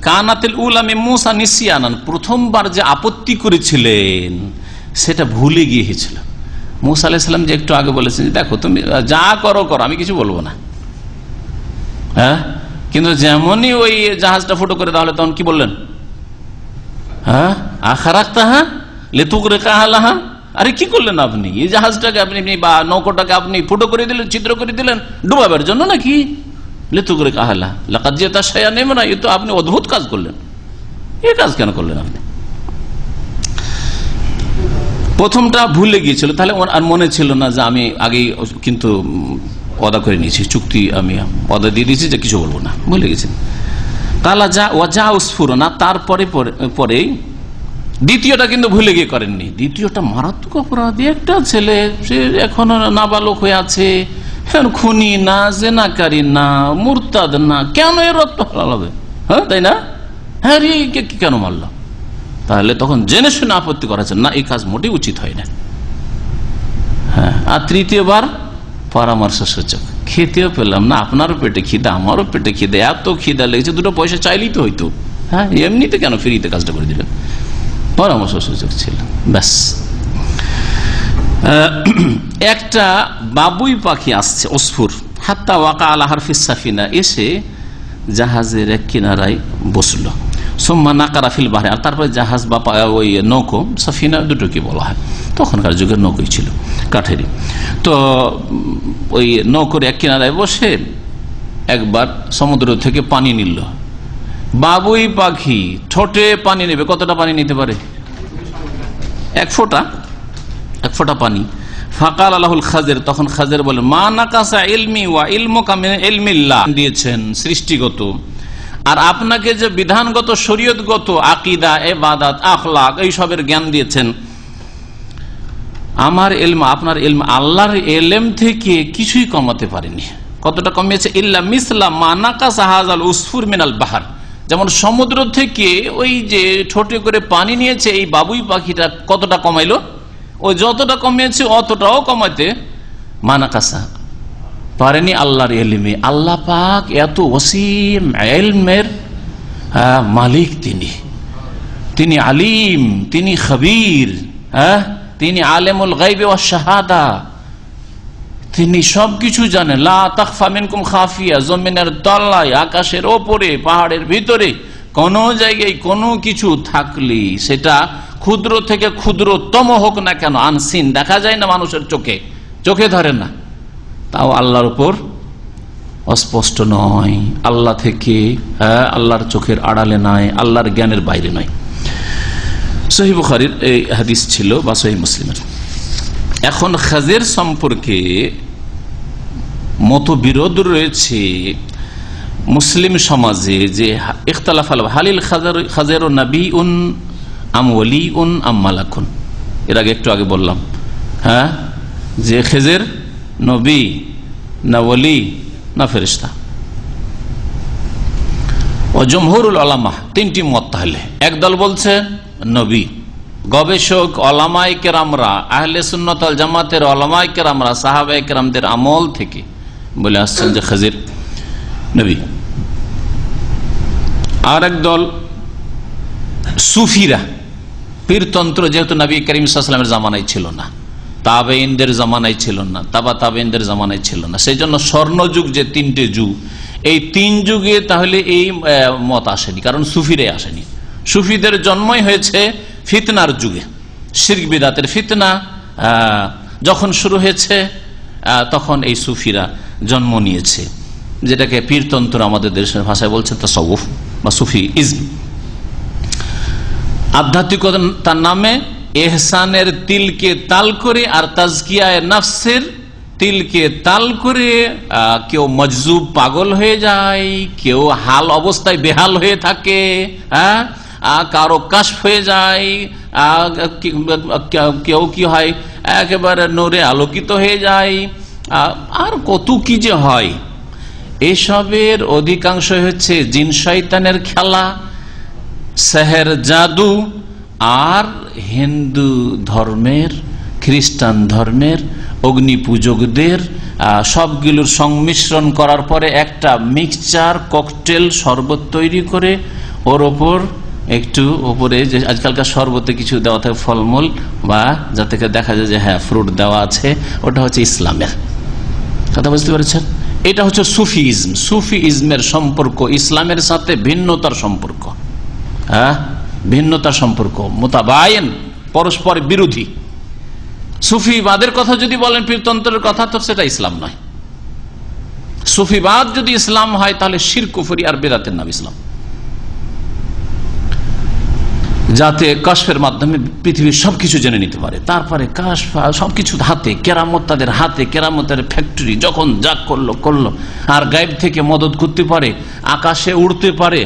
[SPEAKER 1] কানাতিল উলা মিন মুসা নিসিয়ানান, প্রথমবার যে আপত্তি করেছিলেন সেটা ভুলে গিয়েছিল। মুসা আলাইহিস সালাম যে একটু আগে বলেছেন দেখো তুমি যা করো আমি কিছু বলবো না, হ্যাঁ, কিন্তু যেমনই ওই জাহাজটা ফুটো করে তাহলে তখন কি বললেন, হ্যাঁ আখারাক্তাহা লিতুগরিকাহা লাহা, আরে কি করলেন আপনি, এই জাহাজটাকে আপনি বা নৌকোটাকে আপনি ফুটো করে দিলেন, ছিদ্র করে দিলেন ডুবাবার জন্য নাকি? লিতুগরিকাহা লাহা লাকাদ জিতা শাইআন ইমরা, এ তো আপনি অদ্ভুত কাজ করলেন, এই কাজ কেন করলেন আপনি? প্রথমটা ভুলে গিয়েছিল, তাহলে আর মনে ছিল না যে আমি আগেই কিন্তু ওয়াদা করে নিয়েছি, চুক্তি আমি ওয়াদা দিয়ে দিয়েছি যে কিছু বলবো না, ভুলে গেছেন। কালা যা ওয়াজা উসফুরনা, তারপরে পরেই দ্বিতীয়টা কিন্তু ভুলে গিয়ে করেননি। দ্বিতীয়টা মারাত্মক অপরাধী, একটা ছেলে সে এখনো নাবালক হয়ে আছে, খুনি না, জেনাকারী না, মুরতাদ না, কেন এর রক্ত হালাল হবে? হ্যাঁ তাই না? হ্যাঁ রে কেন মারল? তাহলে তখন জেনে শুনে আপত্তি করেছেন না, এই কাজ মোটেই উচিত হয় না। হ্যাঁ, আর তৃতীয়বার পরামর্শ সূচক, খেতেও পেলাম না, আপনারও পেটে খিদে আমারও পেটে খিদে, এত খিদা লেগেছে, দুটো পয়সা চাইলেই তো হইতো, হ্যাঁ এমনিতে কেন ফ্রিতে কাজটা করে দিলেন? পরামর্শ সূচক ছিল, ব্যাস। একটা বাবুই পাখি আসছে ওসফুর, হাত্তা ওয়াকা আলা হারফিস সাফিনা, এসে জাহাজের এক কিনারায় বসলো। সোম্মা নাকারা ফিল বাহরে, আর তারপরে জাহাজ বা ওই নৌকো, সাফিনা দুটোকে বলা হয়, তখনকার যুগের নৌকোই ছিল কাঠেরই। তো ওই নৌকোর এক কিনারায় বসে একবার সমুদ্র থেকে পানি নিল। বাবুই পাখি ঠোঁটে পানি নেবে, কতটা পানি নিতে পারে? এক ফোঁটা পানি। ফাকাল আলাহুল খাজের, তখন খাজের বলে মা নাকাসা ইলমি ওয়া ইলমুকা মিন ইলমিল্লাহ, দিয়েছেন সৃষ্টিগত, আর আপনাকে যে বিধানগত শরীয়তগত আকীদা, ইবাদত, আখলাক এইসবের জ্ঞান দিয়েছেন, আমার ইলম আপনার ইলম আল্লাহর ইলম থেকে কিছুই কমাতে পারেনি। কতটা কমিয়েছে? ইল্লা মিসলা মা নাকাসা হাযাল উসফুর মিনাল বাহর, যেমন সমুদ্র থেকে ওই যে ঠোঁটে করে পানি নিয়েছে এই বাবুই পাখিটা কতটা কমাইলো, ও যতটা কমিয়েছে অতটাও কমাতে মানাকাসা পারেনি আল্লাহর ইলমে। আল্লাহ পাক এত ওয়াসিম ইলমের মালিক, তিনি আলিম, তিনি খবীর, তিনি আলেমুল গায়বি ওয়াশ শাহাদা, তিনি সবকিছু জানেন। লা তাখফা মিনকুম খাফিয়া, জমিনের তলায়, আকাশের ওপরে, পাহাড়ের ভিতরে কোন জায়গায় কোনো কিছু থাকলে সেটা ক্ষুদ্র থেকে ক্ষুদ্রতম হোক না কেন, আনসিন, দেখা যায় না মানুষের চোখে ধরে না, তাও আল্লাহর উপর অস্পষ্ট নয়, আল্লাহ থেকে আল্লাহর চোখের আড়ালে নয়, আল্লাহর জ্ঞানের বাইরে নয়। সহিহ বুখারীর এই হাদিস ছিল বা সহিহ মুসলিমের। এখন খাজের সম্পর্কে মতবিরোধ রয়েছে মুসলিম সমাজে, যে ইখতিলাফ আল হালিল খাজের নবীউন আম ওয়ালিউন আম মালাকুন। এর আগে একটু আগে বললাম, হ্যাঁ, যে খেজের নবী না ওয়ালি না ফেরেশতা। ও জমহুরুল উলামা, তিনটি মত। তাহলে একদল বলছে নবী, গবেষক ওলামায়ে কেরামরা, আহলে সুন্নাত ওয়াল জামাতের ওলামায়ে কেরামরা, সাহাবায়ে কেরামদের আমল থেকে বলে আসছেন যে খাজির নবী। আর একদল সুফিরা, পীরতন্ত্র, যেহেতু নবী করিম সাল্লাল্লাহু আলাইহি ওয়াসাল্লামের জামানায় ছিল না, তাবেঈনদের জামানায় ছিল না, তাবেঈনদের জামানায় ছিল না, সেই জন্য স্বর্ণযুগ যে তিনটে যুগ, এই তিন যুগে তাহলে এই মত আসেনি, কারণ সুফিরে আসেনি। সুফিদের জন্মই হয়েছে ফিতনার যুগে, শিরক বিদআতের ফিতনা যখন শুরু হয়েছে তখন এই সুফিরা জন্ম নিয়েছে, যেটাকে পীরতন্ত্র আমাদের দেশের ভাষায় বলছে তাসাউফ বা সুফি ইজম। আধ্যাত্মিকতার নামে এহসানের তিলকে তাল করে আর তাজকিয়ায়ে নফসের তিলকে তাল করে কেউ মজজুব পাগল হয়ে যায়, কেউ হাল অবস্থায় বেহাল হয়ে থাকে, হ্যাঁ, কারো কাশফ হয়ে যায়, কেউ কি হয় একেবারে নূরে আলোকিত হয়ে যায়, আর কত কি যে হয়। এসবের অধিকাংশ হচ্ছে জিন শয়তানের খেলা, সেহের জাদু, আর হিন্দু ধর্মের, খ্রিস্টান ধর্মের অগ্নি পূজকদের সবগুলোর সংমিশ্রণ করার পরে একটা মিক্সচার ককটেল শরবত তৈরি করে ওর ওপর একটু ওপরে যে আজকালকার শরবতে কিছু দেওয়া থাকে ফলমূল, বা যাতে দেখা যায় যে হ্যাঁ ফ্রুট দেওয়া আছে, ওটা হচ্ছে ইসলামের কথা, বুঝতে পেরেছেন? এটা হচ্ছে সুফিইজম। সুফিইজমের সম্পর্ক ইসলামের সাথে ভিন্নতার সম্পর্ক, হ্যাঁ, ভিন্নতার সম্পর্ক, মোতাবায়েন, পরস্পর বিরোধী। সুফিবাদের কথা যদি বলেন, পীরতন্ত্রের কথা, তো সেটা ইসলাম নয়। সুফিবাদ যদি ইসলাম হয় তাহলে শিরক, কুফরি আর বেদাতের নাম ইসলাম। যাতে কাশফের মাধ্যমে পৃথিবীর সবকিছু জেনে নিতে পারে, তারপরে কাশফ সবকিছু হাতে, কেরামত তাদের হাতে, কেরামতের ফ্যাক্টরি, যখন যা করলো। আর গায়েব থেকে মদত করতে পারে, আকাশে উড়তে পারে,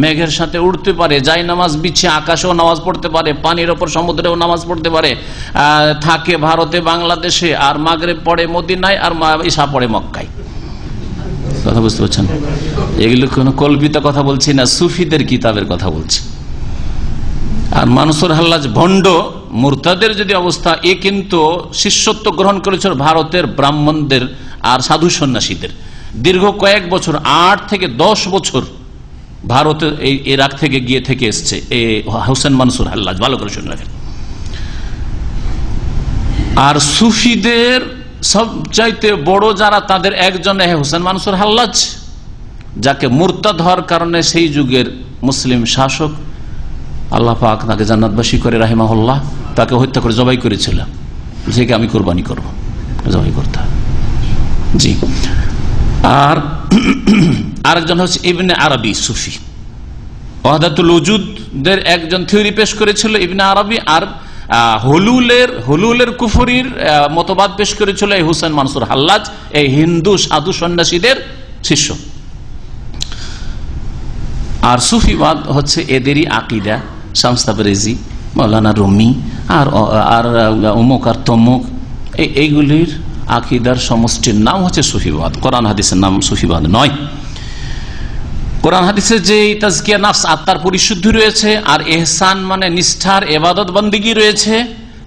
[SPEAKER 1] মেঘের সাথে উড়তে পারে, যাই নামাজ বিছিয়ে আকাশেও নামাজ পড়তে পারে, পানির ওপর সমুদ্রেও নামাজ পড়তে পারে, থাকে ভারতে, বাংলাদেশে, আর মাগরিব পড়ে মদিনায়, আর ঈশা পড়ে মক্কায়। কথা বুঝতে পারছেন? এগুলো কোনো কল্পিত কথা বলছি না, সুফিদের কিতাবের কথা বলছি। আর মানসুর হাল্লাজ ভণ্ড মুরতাদের যদি অবস্থা, এ কিন্তু শিষ্যত্ব গ্রহণ করেছিল ভারতের ব্রাহ্মণদের আর সাধু সন্ন্যাসীদের। দীর্ঘ কয়েক বছর, 8 থেকে 10 বছর ভারতে, এই ইরাক থেকে গিয়ে থেকে এসছে এই হোসেন মানসুর হাল্লাজ, ভালো করে শুনে রাখেন। আর সুফিদের সবচাইতে বড় যারা, তাদের একজন হোসেন মানসুর হাল্লাজ, যাকে মুরতাদ হওয়ার কারণে সেই যুগের মুসলিম শাসক, আল্লাহ পাক তাকে জান্নাতবাসী করে রাহিমাহুল্লাহ, তাকে হত্যা করে জবাই করেছিল, যেকে আমি কোরবানি করব, জবাই করতে হবে। জি। আর আরেকজন হচ্ছে ইবনে আরবি, সুফি, ওয়াহদাতুল উজুদের একজন থিওরি পেশ করেছিল ইবনে আরবি, আর হুলুলের কুফরির মতবাদ পেশ করেছিল এই হুসেন মানসুর হাল্লাজ, এই হিন্দু সাধু সন্ন্যাসীদের শিষ্য। আর সুফিবাদ হচ্ছে এদেরই আকিদা, শামস তাবরেজি, মৌলানা রুমি, আর অমুক আর তমুক, এইগুলির আকিদার সমষ্টির নাম হচ্ছে সুফিবাদ। কোরআন হাদিসের নাম সুফিবাদ নয়। কোরআন হাদিসে যে তাজকিয়া নাফস, আত্মার পরিশুদ্ধি রয়েছে, আর এহসান মানে নিষ্ঠার ইবাদত বন্দেগী রয়েছে,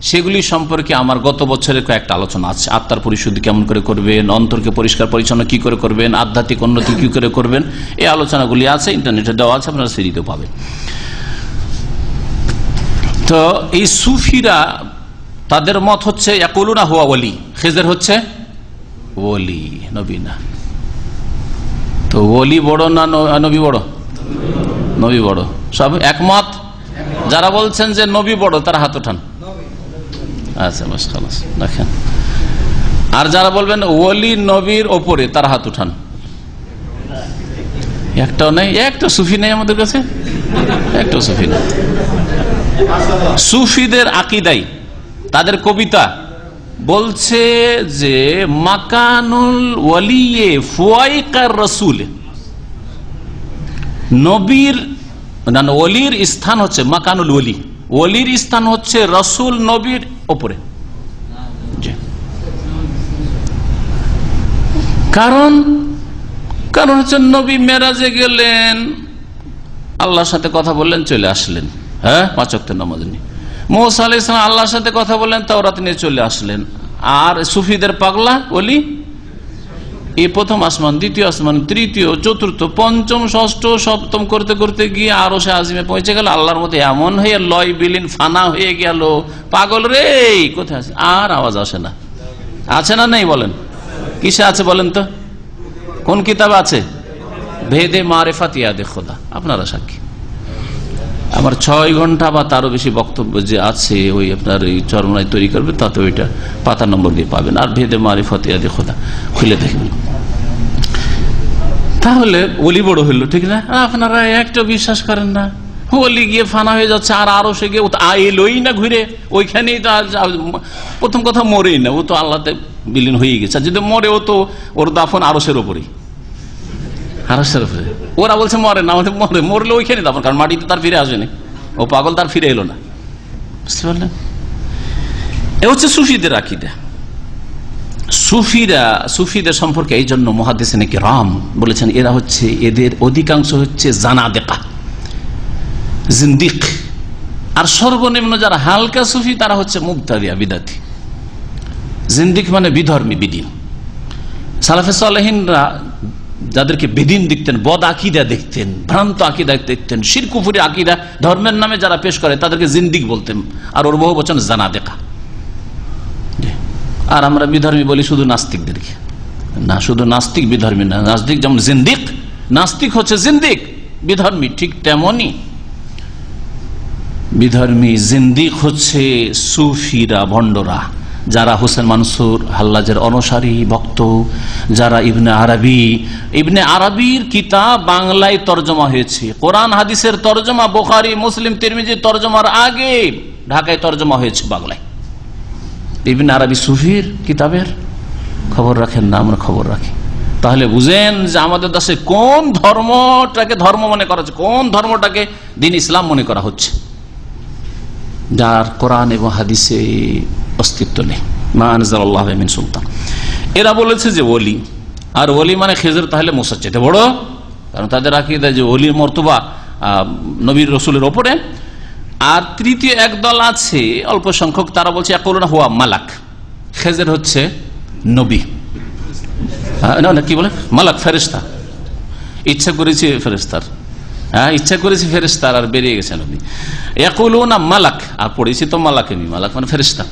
[SPEAKER 1] সেগুলি সম্পর্কে আমার গত বছরের কয়েকটা আলোচনা আছে। আত্মার পরিশুদ্ধি কেমন করে করবেন, অন্তরকে পরিষ্কার পরিচ্ছন্ন কি করে করবেন, আধ্যাত্মিক উন্নতি কি করে করবেন, এই আলোচনাগুলি আছে, ইন্টারনেটে দেওয়া আছে, আপনারা সিডিতে পাবেন। তো এই সুফিরা, তাদের মত হচ্ছে ইয়াকুলুনা হুয়া ওয়ালি, খেজর হচ্ছে ওলি, নবী না। তো ওলি বড় না নবী বড়? নবী বড়। সব একমত? যারা বলছেন যে নবী বড়, তারা হাত ওঠান। আচ্ছা, বাস, খালাস, দেখেন। আর যারা বলবেন ওলি নবীর ওপরে, তার হাত উঠান। একটাও নেই, একটা সুফি নেই আমাদের কাছে, একটা সুফি নেই। সুফিদের আকিদাই, তাদের কবিতা বলছে যে মাকানুল ওয়ালিয়ে ফুয়াইকার রাসূল, নবীর না, ওলির স্থান হচ্ছে মাকানুল ওলি, ওলির স্থান হচ্ছে রাসূল নবীর ওপরে। কারণ হচ্ছে নবী মেরাজে গেলেন, আল্লাহর সাথে কথা বললেন, চলে আসলেন, হ্যাঁ, 5 ওয়াক্তের নামাজ নিয়ে। মুসা আলাইহিস সালাম আল্লাহর সাথে কথা বললেন, তাওরাত নিয়ে চলে আসলেন। আর সুফিদের পাগলা ওলি, এই প্রথম আসমান, দ্বিতীয় আসমান, তৃতীয়, চতুর্থ, পঞ্চম, ষষ্ঠ, সপ্তম করতে করতে গিয়ে আরো সে আজিমে পৌঁছে গেল। আল্লাহর মধ্যে এমন হয়ে লয় বিলীন ফানা হয়ে গেল, পাগল রে, কোথায় আছে? আর আওয়াজ আসে না। আছে না নেই বলেন? কিসে আছে বলেন তো? কোন কিতাব আছে? ভেদে মারেফাত ইয়াদে খোদা। আপনারা সাক্ষী। আমার 6 ঘন্টা বা তারও বেশি বক্তব্য যে আছে, ওই আপনার এই চরমনায় তৈরি করবে, তাতে ওইটা পাতা নম্বর দিয়ে পাবেন। আর ভেদে মারিফত ইয়াদে খোদা খুলে দেখবেন। তাহলে ওলি বড় হইল, ঠিক না? আপনারা একটা বিশ্বাস করেন না, ওলি গিয়ে ফানা হয়ে যাচ্ছে, আর আরো সে গিয়ে এলোই না ঘুরে, ওইখানেই প্রথম কথা মরেই না, ও তো আল্লাহতে বিলীন হয়ে গেছে। যদি মরে, ও তো ওর দাফন আরশের ওপরেই, আরশের উপরে। ওরা বলছে মরে না, মরলে ওইখানে দাফন, কারণ মাটিতে তার ফিরে আসেনি, ও পাগল, তার ফিরে এলো না। বুঝতে পারলেন? এ হচ্ছে সুফিদের আকীদা। সুফিদের সম্পর্কে এই জন্য মুহাদ্দিসিনে কিরাম বলেছেন, এরা হচ্ছে, এদের অধিকাংশ হচ্ছে জানাদেকা, জিন্দিক। আর সর্বনিম্ন যারা হালকা সুফি, তারা হচ্ছে মুবতাদিয়া, বিদাতি। জিন্দিক মানে বিধর্মী, বিদিন। সালাফে সালেহিনরা যাদেরকে বেদিন দেখতেন, বদ আকিদা দেখতেন, ভ্রান্ত আকিদা দেখতেন, শিরক কুফরি আকিদা ধর্মের নামে যারা পেশ করে, তাদেরকে জিন্দিক বলতেন, আর ওর বহু বচন জানাদেকা। আর আমরা বিধর্মী বলি শুধু নাস্তিকদেরকে। না, শুধু নাস্তিক বিধর্মী না। নাস্তিক যেমন জিন্দিক, নাস্তিক হচ্ছে জিন্দিক, বিধর্মী ঠিক তেমনই। বিধর্মী জিন্দিক হচ্ছে সুফিরা, ভণ্ডরা, যারা হোসেন মানসুর হাল্লাজের অনুসারী ভক্ত, যারা ইবনে আরবির কিতাব বাংলায় তর্জমা হয়েছে, কোরআন হাদিসের তর্জমা বুখারী, মুসলিম, তিরমিজি তর্জমার আগে ঢাকায় তর্জমা হয়েছে বাংলায়। ইবনে আরবি সুফির কিতাবের খবর রাখেন না? আমরা খবর রাখি। তাহলে বুঝেন যে আমাদের দেশে কোন ধর্মটাকে ধর্ম মনে করা হচ্ছে, কোন ধর্মটাকে দিন ইসলাম মনে করা হচ্ছে, যার কোরআন এবং হাদিসে অস্তিত্ব নেই। মা আনজালাল্লাহু মিন সুলতান। এরা বলেছে যে ওলি, আর ওলি মানে খেজর, তাহলে মুসার চাইতে বড়, কারণ তাদের আকীদা যে ওলির মর্তবা নবীর রসুলের ওপরে। আর তৃতীয় একদল আছে অল্প সংখ্যক, তারা বলছে ইয়াকুলুনা হুয়া মালাক, খেজর হচ্ছে নবী, কি বলে মালাক, ফেরেশতা। ইচ্ছা করেছি ফেরেশতার, ইচ্ছা করেছি ফেরেশতার, আর বেরিয়ে গেছে নবী। ইয়াকুলুনা মালাক, আর পড়েছি তো মালাকে, মালাক মানে ফেরেশতা।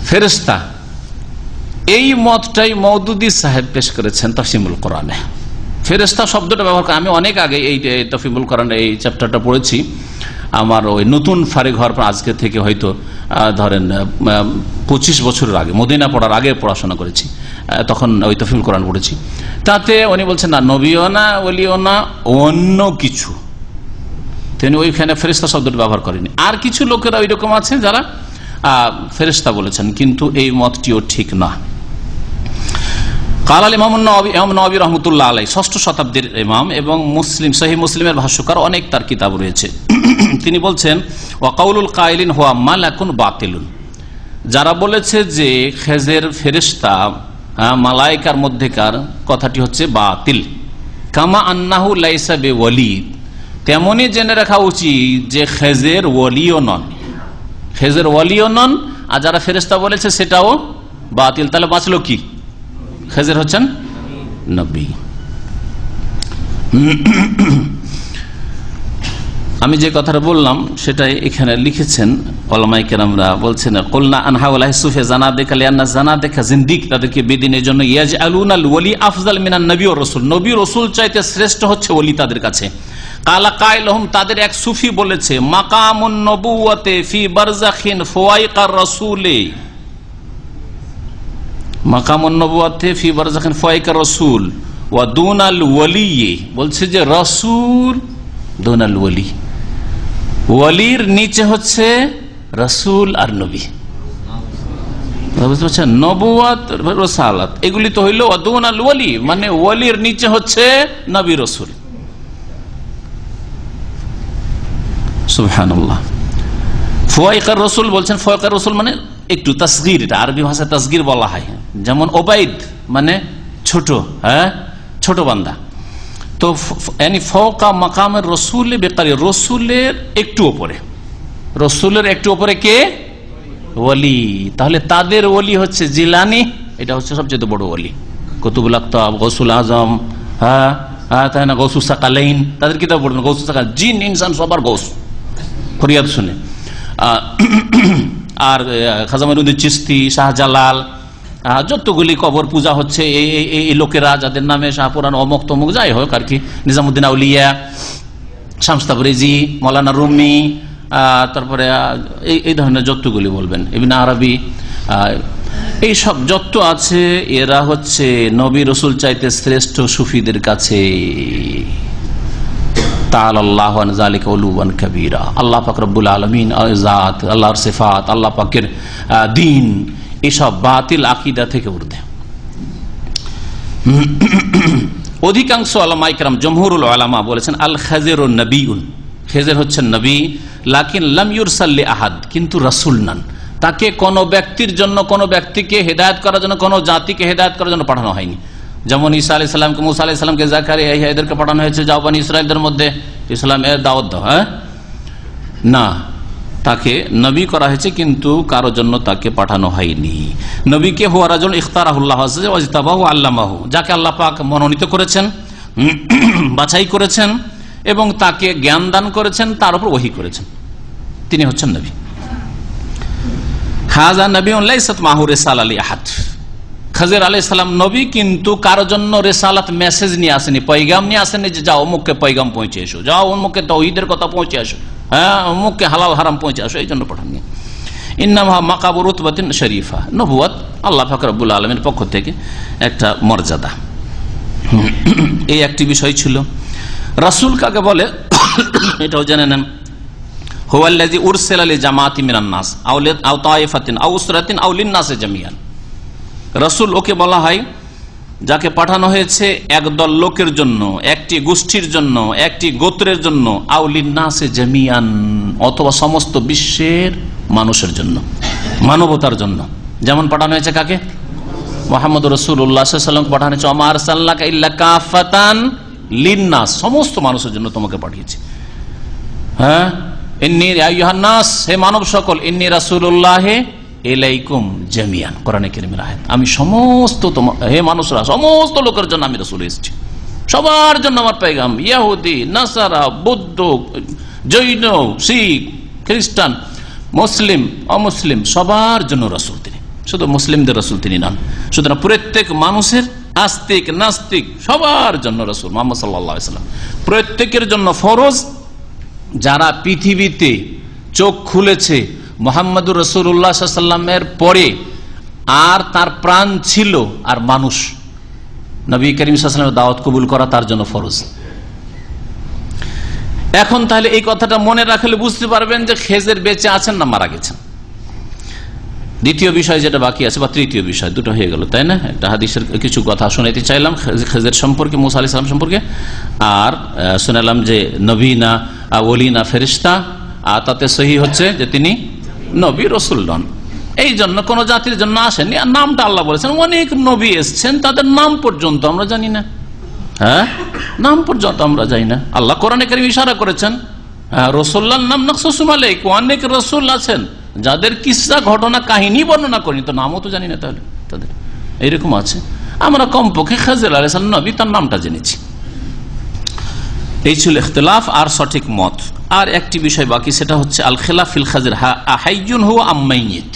[SPEAKER 1] ফেরেশতা এই মতটাই মওদুদী সাহেব পেশ করেছেন তাফসিরুল কোরআনে। ফেরেশতা শব্দটা ব্যবহার করে, আমি অনেক আগে এই তাফসিরুল কোরআনে এই চ্যাপ্টারটা পড়েছি। আমার ওই নতুন ফারিগ হওয়ার পর আজকে থেকে হয়তো ধরেন 25 বছরের আগে, মদিনা পড়ার আগে পড়াশোনা করেছি, তখন ওই তাফসিরুল কোরআন পড়েছি। তাতে উনি বলছেন না, নবীও না, ওলিও না, অন্য কিছু। তিনি ওইখানে ফেরেশতা শব্দটা ব্যবহার করেনি। আর কিছু লোকেরা ওই রকম আছে যারা ফেরেশতা বলেছেন, কিন্তু এই মতটিও ঠিক না। কাল ইমাম নওয়াবী রাহমাতুল্লাহ আলাইহি, 6ষ্ঠ শতাব্দীর ইমাম এবং মুসলিম, সহিহ মুসলিমের ভাষ্যকার, অনেক তার কিতাব রয়েছে। তিনি বলছেন ওয়া কাউলুল কাইলিন হুয়া মালাকুন বাতিলুন, যারা বলেছে যে খেজের ফেরেশতা মালায়েকার মধ্যেকার, কথাটি হচ্ছে বাতিল। কামা আন্নাহু লাইসা বিওয়ালি, তেমনি জেনে রাখা উচিত যে খেজের ওয়ালিও নন, খেজের ওয়ালিও নন, আর যারা ফেরেশতা বলেছে সেটাও বাতিল। তাহলে বাঁচলো কি? খেজের হচ্ছেন নবী। আমি যে কথাটা বললাম সেটাই এখানে লিখেছেন উলামায়ে কেরামরা, বলছেন কুলনা আনহা ওয়ালাহি সুফি জানাদিকা লিআন্না জানাদিকা জিন্দিক, তাদেরকে বেদিনের জন্য ইয়াজআলুনাল ওয়ালি আফজাল মিনান নবী ওয়া রাসূল, নবী রাসূল চাইতে শ্রেষ্ঠ হচ্ছে ওলি তাদের কাছে। কালা কাইলহুম, তাদের এক সুফি বলেছে, মাকামুন নবুওয়াতে ফি বারযাখিন ফাওয়াইকার রাসূলে, মাকামুন নবুওয়াতে ফি বারযাখিন ফাওয়াইকার রাসূল ওয়া দুনাল ওয়ালি, বলছে যে রাসূল দুনাল ওয়ালি, ওয়ালির নিচে হচ্ছে রাসূল আর নবী। বুঝতে পারছেন? নবুয়াত, রাসালাত এগুলি তো হইল দুনাল ওয়ালি, মানে ওয়ালির নিচে হচ্ছে নবী রাসূল। সুবহানাল্লাহ। ফাওয়াইকার রাসূল বলছেন, ফাওয়াইকার রাসূল মানে একটু তাসগীর, এটা আরবি ভাষায় তাসগীর বলা হয়, যেমন ওবাইদ মানে ছোট, ছোট বান্দা। তো ফাওকা মাকামের রাসূল বেকারি, রসুলের একটু উপরে, রসুলের একটু উপরে কে? ওয়ালি। তাহলে তাদের ওয়ালি হচ্ছে জিলানী, এটা হচ্ছে সবচেয়ে বড় ওয়ালি। কুতুবুল আকতাব, গৌসুল আজম, তাই না, গৌসুল সাকালাইন, তাদের কিতাব পড়বেন, গৌসুল সাকাল, জিন ইনসান সবার গৌস, ফরিয়াদ শুনে। আর খাজা মঈনুদ্দিন চিশতি, শাহজালাল, যতগুলি কবর পূজা হচ্ছে এই লোকেরা, যাদের নামে শাহপুরান অমুক তমুক যাই হোক আর কি, নিজামুদ্দিন আউলিয়া, শামস তাবরিজি, মৌলানা রুমি, তারপরে এই ধরনের যতগুলি বলবেন, ইবনে আরবি, এই সব যত আছে, এরা হচ্ছে নবী রসুল চাইতে শ্রেষ্ঠ সুফিদের কাছে। তাআলা আল্লাহু আন যালিকা উলুওয়ান কাবীরা। আল্লাহ পাক রব্বুল আলামিন জাত, আল্লাহর সিফাত, আল্লাহ পাকের দ্বীন, এসব বাতিল আকীদা থেকে ঊর্ধ্বে। অধিকাংশ উলামায়ে কেরাম, জমহুরুল উলামা বলেছেন আল খাজিরু নবিয়ুন, খেজের হচ্ছেন নবী, লাকিন লাম ইউরসাল লি আহাদ, কিন্তু রাসূল নন। তাকে কোন ব্যক্তির জন্য, কোন ব্যক্তিকে হেদায়েত করার জন্য, কোন জাতিকে হেদায়েত করার জন্য পাঠানো হয়নি। যেমন ঈসা আলাইহিস সালামকে, মুসা আলাইহিস সালামকে, জাকারিয়া, ইয়াহইয়া এদেরকে পাঠানো হয়েছে, যাও বনি ইসরাঈলদের মধ্যে ইসলামের দাওয়াত দাও। না, তাকে নবী করা হয়েছে, কিন্তু কারোর জন্য তাকে পাঠানো হয়নি। নবীকে হুয়া রাজুল ইখতারাহুল্লাহ ওয়াজতাবাহু আল্লামাহু, যাকে আল্লাহ পাক মনোনীত করেছেন, বাছাই করেছেন এবং তাকে জ্ঞান দান করেছেন, তার উপর ওহী করেছেন, তিনি হচ্ছেন নবী। হাযা নবিয়্যুন লাইসাত মাহু রিসালা লি আহাদ। খাজির আলাইহিস সালাম নবী, কিন্তু কারোর জন্য রিসালাত, মেসেজ নিয়ে আসেনি, পয়গাম নিয়ে আসেনি যে যাও অমুককে পয়গাম পৌঁছে এসো, যাও অমুককে তাওহীদের কথা পৌঁছে আসো, অমুককে হালাল হারাম পৌঁছে আসো, এই জন্য পাঠাননি। ইন্নামা মাকাবু রুতবাতিন শরীফা, নবুয়ত আল্লাহ পাক রব্বুল আলামিনের পক্ষ থেকে একটা মর্যাদা। এই একটি বিষয় ছিল। রাসূল কাকে বলে এটাও জেনে নেন। হুয়াল্লাযী উরসিলা লিজামাতি মিনান নাস আও তায়েফাতিন আও উসরাতিন আও লিন-নাসি জামিআন। রাসূল ওকে বলা হয় যাকে পাঠানো হয়েছে একদল লোকের জন্য, একটি গোষ্ঠীর জন্য, একটি গোত্রের জন্য, আও লিন-নাসি জামিআন, অথবা সমস্ত বিশ্বের মানুষের জন্য, মানবতার জন্য। যেমন পাঠানো হয়েছে কাকে? মুহাম্মদুর রাসূলুল্লাহ সাল্লাল্লাহু আলাইহি ওয়াসাল্লামকে পাঠানো হয়েছে ওয়া মা আরসালনাকা ইল্লা কাফাতান লিন-নাস, সমস্ত মানুষের জন্য তোমাকে পাঠিয়েছি। ইন্নী আইয়ুহান নাস, হে মানব সকল, ইন্নী রাসূলুল্লাহি ইলাইকুম জামিআন, কোরআনে কারীমের আয়াত। আমি সমস্ত হে মানুষরা, সমস্ত লোকের জন্য আমি রাসূল এসেছি, সবার জন্য আমার পেগাম। ইহুদি, নাসারা, বৌদ্ধ, জৈন, শিখ, খ্রিস্টান, মুসলিম, অমুসলিম, সবার জন্য রাসূল তিনি, শুধু মুসলিমদের রাসূল তিনি নন। সুতরাং প্রত্যেক মানুষের, আস্তিক নাস্তিক, সবার জন্য রাসূল মুহাম্মদ সাল্লাল্লাহু আলাইহি ওয়াসাল্লাম প্রত্যেকের জন্য ফরজ। যারা পৃথিবীতে চোখ খুলেছে মুহাম্মদুর রাসূলুল্লাহ সাল্লাল্লাহু আলাইহি ওয়াসাল্লামের পরে, আর তার প্রাণ ছিল আর মানুষ, নবী করিম সাল্লাল্লাহু আলাইহি ওয়াসাল্লামের দাওয়াত কবুল করা তার জন্য ফরজ। এখন তাহলে এই কথাটা মনে রাখলে বুঝতে পারবেন যে খেজের বেঁচে আছেন না মারা গেছেন। দ্বিতীয় বিষয় যেটা বাকি আছে, বা তৃতীয় বিষয়, দুটো হয়ে গেল তাই না? একটা হাদিসের কিছু কথা শোনাতে চাইলাম খেজের সম্পর্কে, মুসা আলাইহিস সালাম সম্পর্কে, আর শুনালাম যে নবী না ওলি না ফেরেশতা, আর তাতে সহি হচ্ছে যে তিনি নবী রাসূল নন। এই জন্য কোন জাতির জন্য আসেননি। আর নামটা আল্লাহ বলেছেন, অনেক নবী এসছেন, তাদের নাম পর্যন্ত আমরা জানি না। নাম পর্যন্ত আমরা জানি না। আল্লাহ কোরআনে কারীমে ইশারা করেছেন, রাসূলুল্লাহর নাম নাকসুসু আলাইকুম, অনেক রাসূল আছেন যাদের কিসসা, ঘটনা, কাহিনী বর্ণনা করি, তো নামও তো জানি না। তাহলে তাদের এইরকম আছে। আমরা কমপক্ষে খাজির আলাইহিস সালাম নবী, তার নামটা জেনেছি। এই ছিল ইখতিলাফ আর সঠিক মত। আর একটি বিষয় বাকি, সেটা হচ্ছে আল খিলাফ ফিল খাজির আহাইয়ুন হুয়া আম মাইয়িত,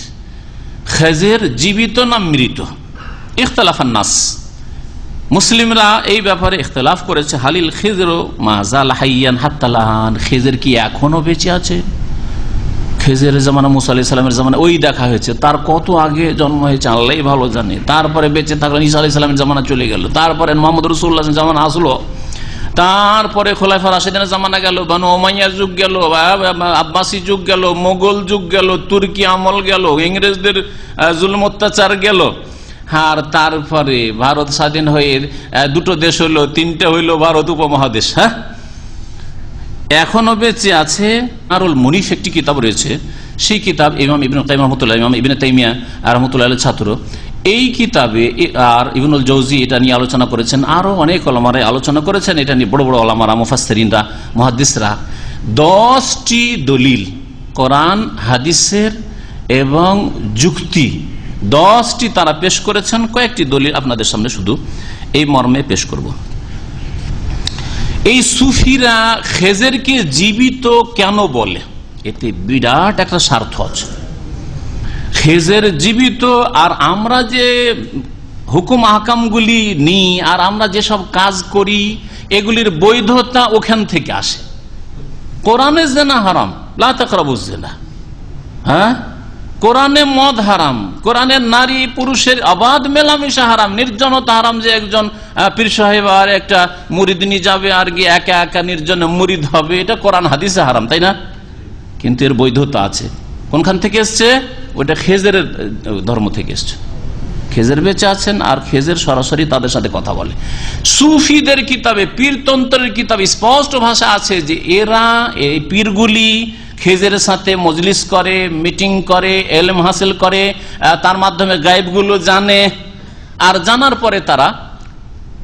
[SPEAKER 1] খাজির জীবিত না মৃত। ইখতিলাফান নাস, মুসলিমরা এই ব্যাপারে ইখতিলাফ করেছে। হালিল খিজরু মা যাল হাইয়ান হাত্তা লান, খিজর কি এখনো বেঁচে আছে? খেজের জামানা, মুসা আলাইহিস সালামের জামানা, ওই দেখা হয়েছে, তার কত আগে জন্ম হয়েছে আল্লাহই ভালো জানে। তারপরে বেঁচে থাকলেন, ঈসা আলাইহিস সালামের জামানা চলে গেল, তারপরে মুহাম্মদ রাসূলুল্লাহ জামানা আসলো, তারপরে খোলাফা রাশিদিনের জামানা গেল, বানু উমাইয়ার যুগ গেল, আব্বাসী যুগ গেল, মোগল যুগ গেল, তুর্কি আমল গেল, ইংরেজদের জুলুম অত্যাচার গেল, আর তারপরে ভারত স্বাধীন হয়ে দুটো দেশ হইলো, তিনটে হইলো ভারত উপমহাদেশ। এখনো বেঁচে আছে। আরুল মুনিফ একটি কিতাব রয়েছে, সেই কিতাব ইমাম ইবনে কাইয়িম রাহমাতুল্লাহ, ইমাম ইবনে তাইমিয়া রাহমাতুল্লাহ আলাইহির ছাত্র, এই কিতাবে আর ইবনুল জৌজি এটা নিয়ে আলোচনা করেছেন, আরো অনেক ওলামারা আলোচনা করেছেন এটা নিয়ে, বড় বড় ওলামারা, মুফাসসিরিনরা, মুহাদ্দিসরা 10টি দলিল, কোরআন হাদিসের এবং যুক্তি 10টি তারা পেশ করেছেন। কয়েকটি দলিল আপনাদের সামনে শুধু এই মর্মে পেশ করব। এই সুফিরা খেজেরকে জীবিত কেন বলে, এতে বিরাট একটা স্বার্থ আছে। খেজের জীবিত, আর আমরা যে হুকুম আহকামগুলি নিই আর আমরা যেসব কাজ করি, এগুলির বৈধতা ওখান থেকে আসে। কোরআনে জিনা হারাম, লা তাকরাবুজ জিনা। কোরআনে মদ হারাম, কোরআনে নারী পুরুষের অবাধ মেলামেশা হারাম, নির্জনতা হারাম, যে একজন পীর সাহেব আর একটা মুরিদিনী যাবে আর গিয়ে একা একা নির্জন মুরিদ হবে, এটা কোরআন হাদিসে হারাম, তাই না? কিন্তু এর বৈধতা আছে। কোনখান থেকে এসছে? ওইটা খেজের ধর্ম থেকে এসছে। খেজের বেঁচে আছেন আর খেজের সরাসরি তাদের সাথে কথা বলে। সুফিদের কিতাবে, পীরতন্ত্রের কিতাবে স্পষ্ট ভাষা আছে যে এরা, এই পীরগুলি খেজের সাথে মজলিস করে, মিটিং করে, এলম হাসিল করে, তার মাধ্যমে গায়েবগুলো জানে, আর জানার পরে তারা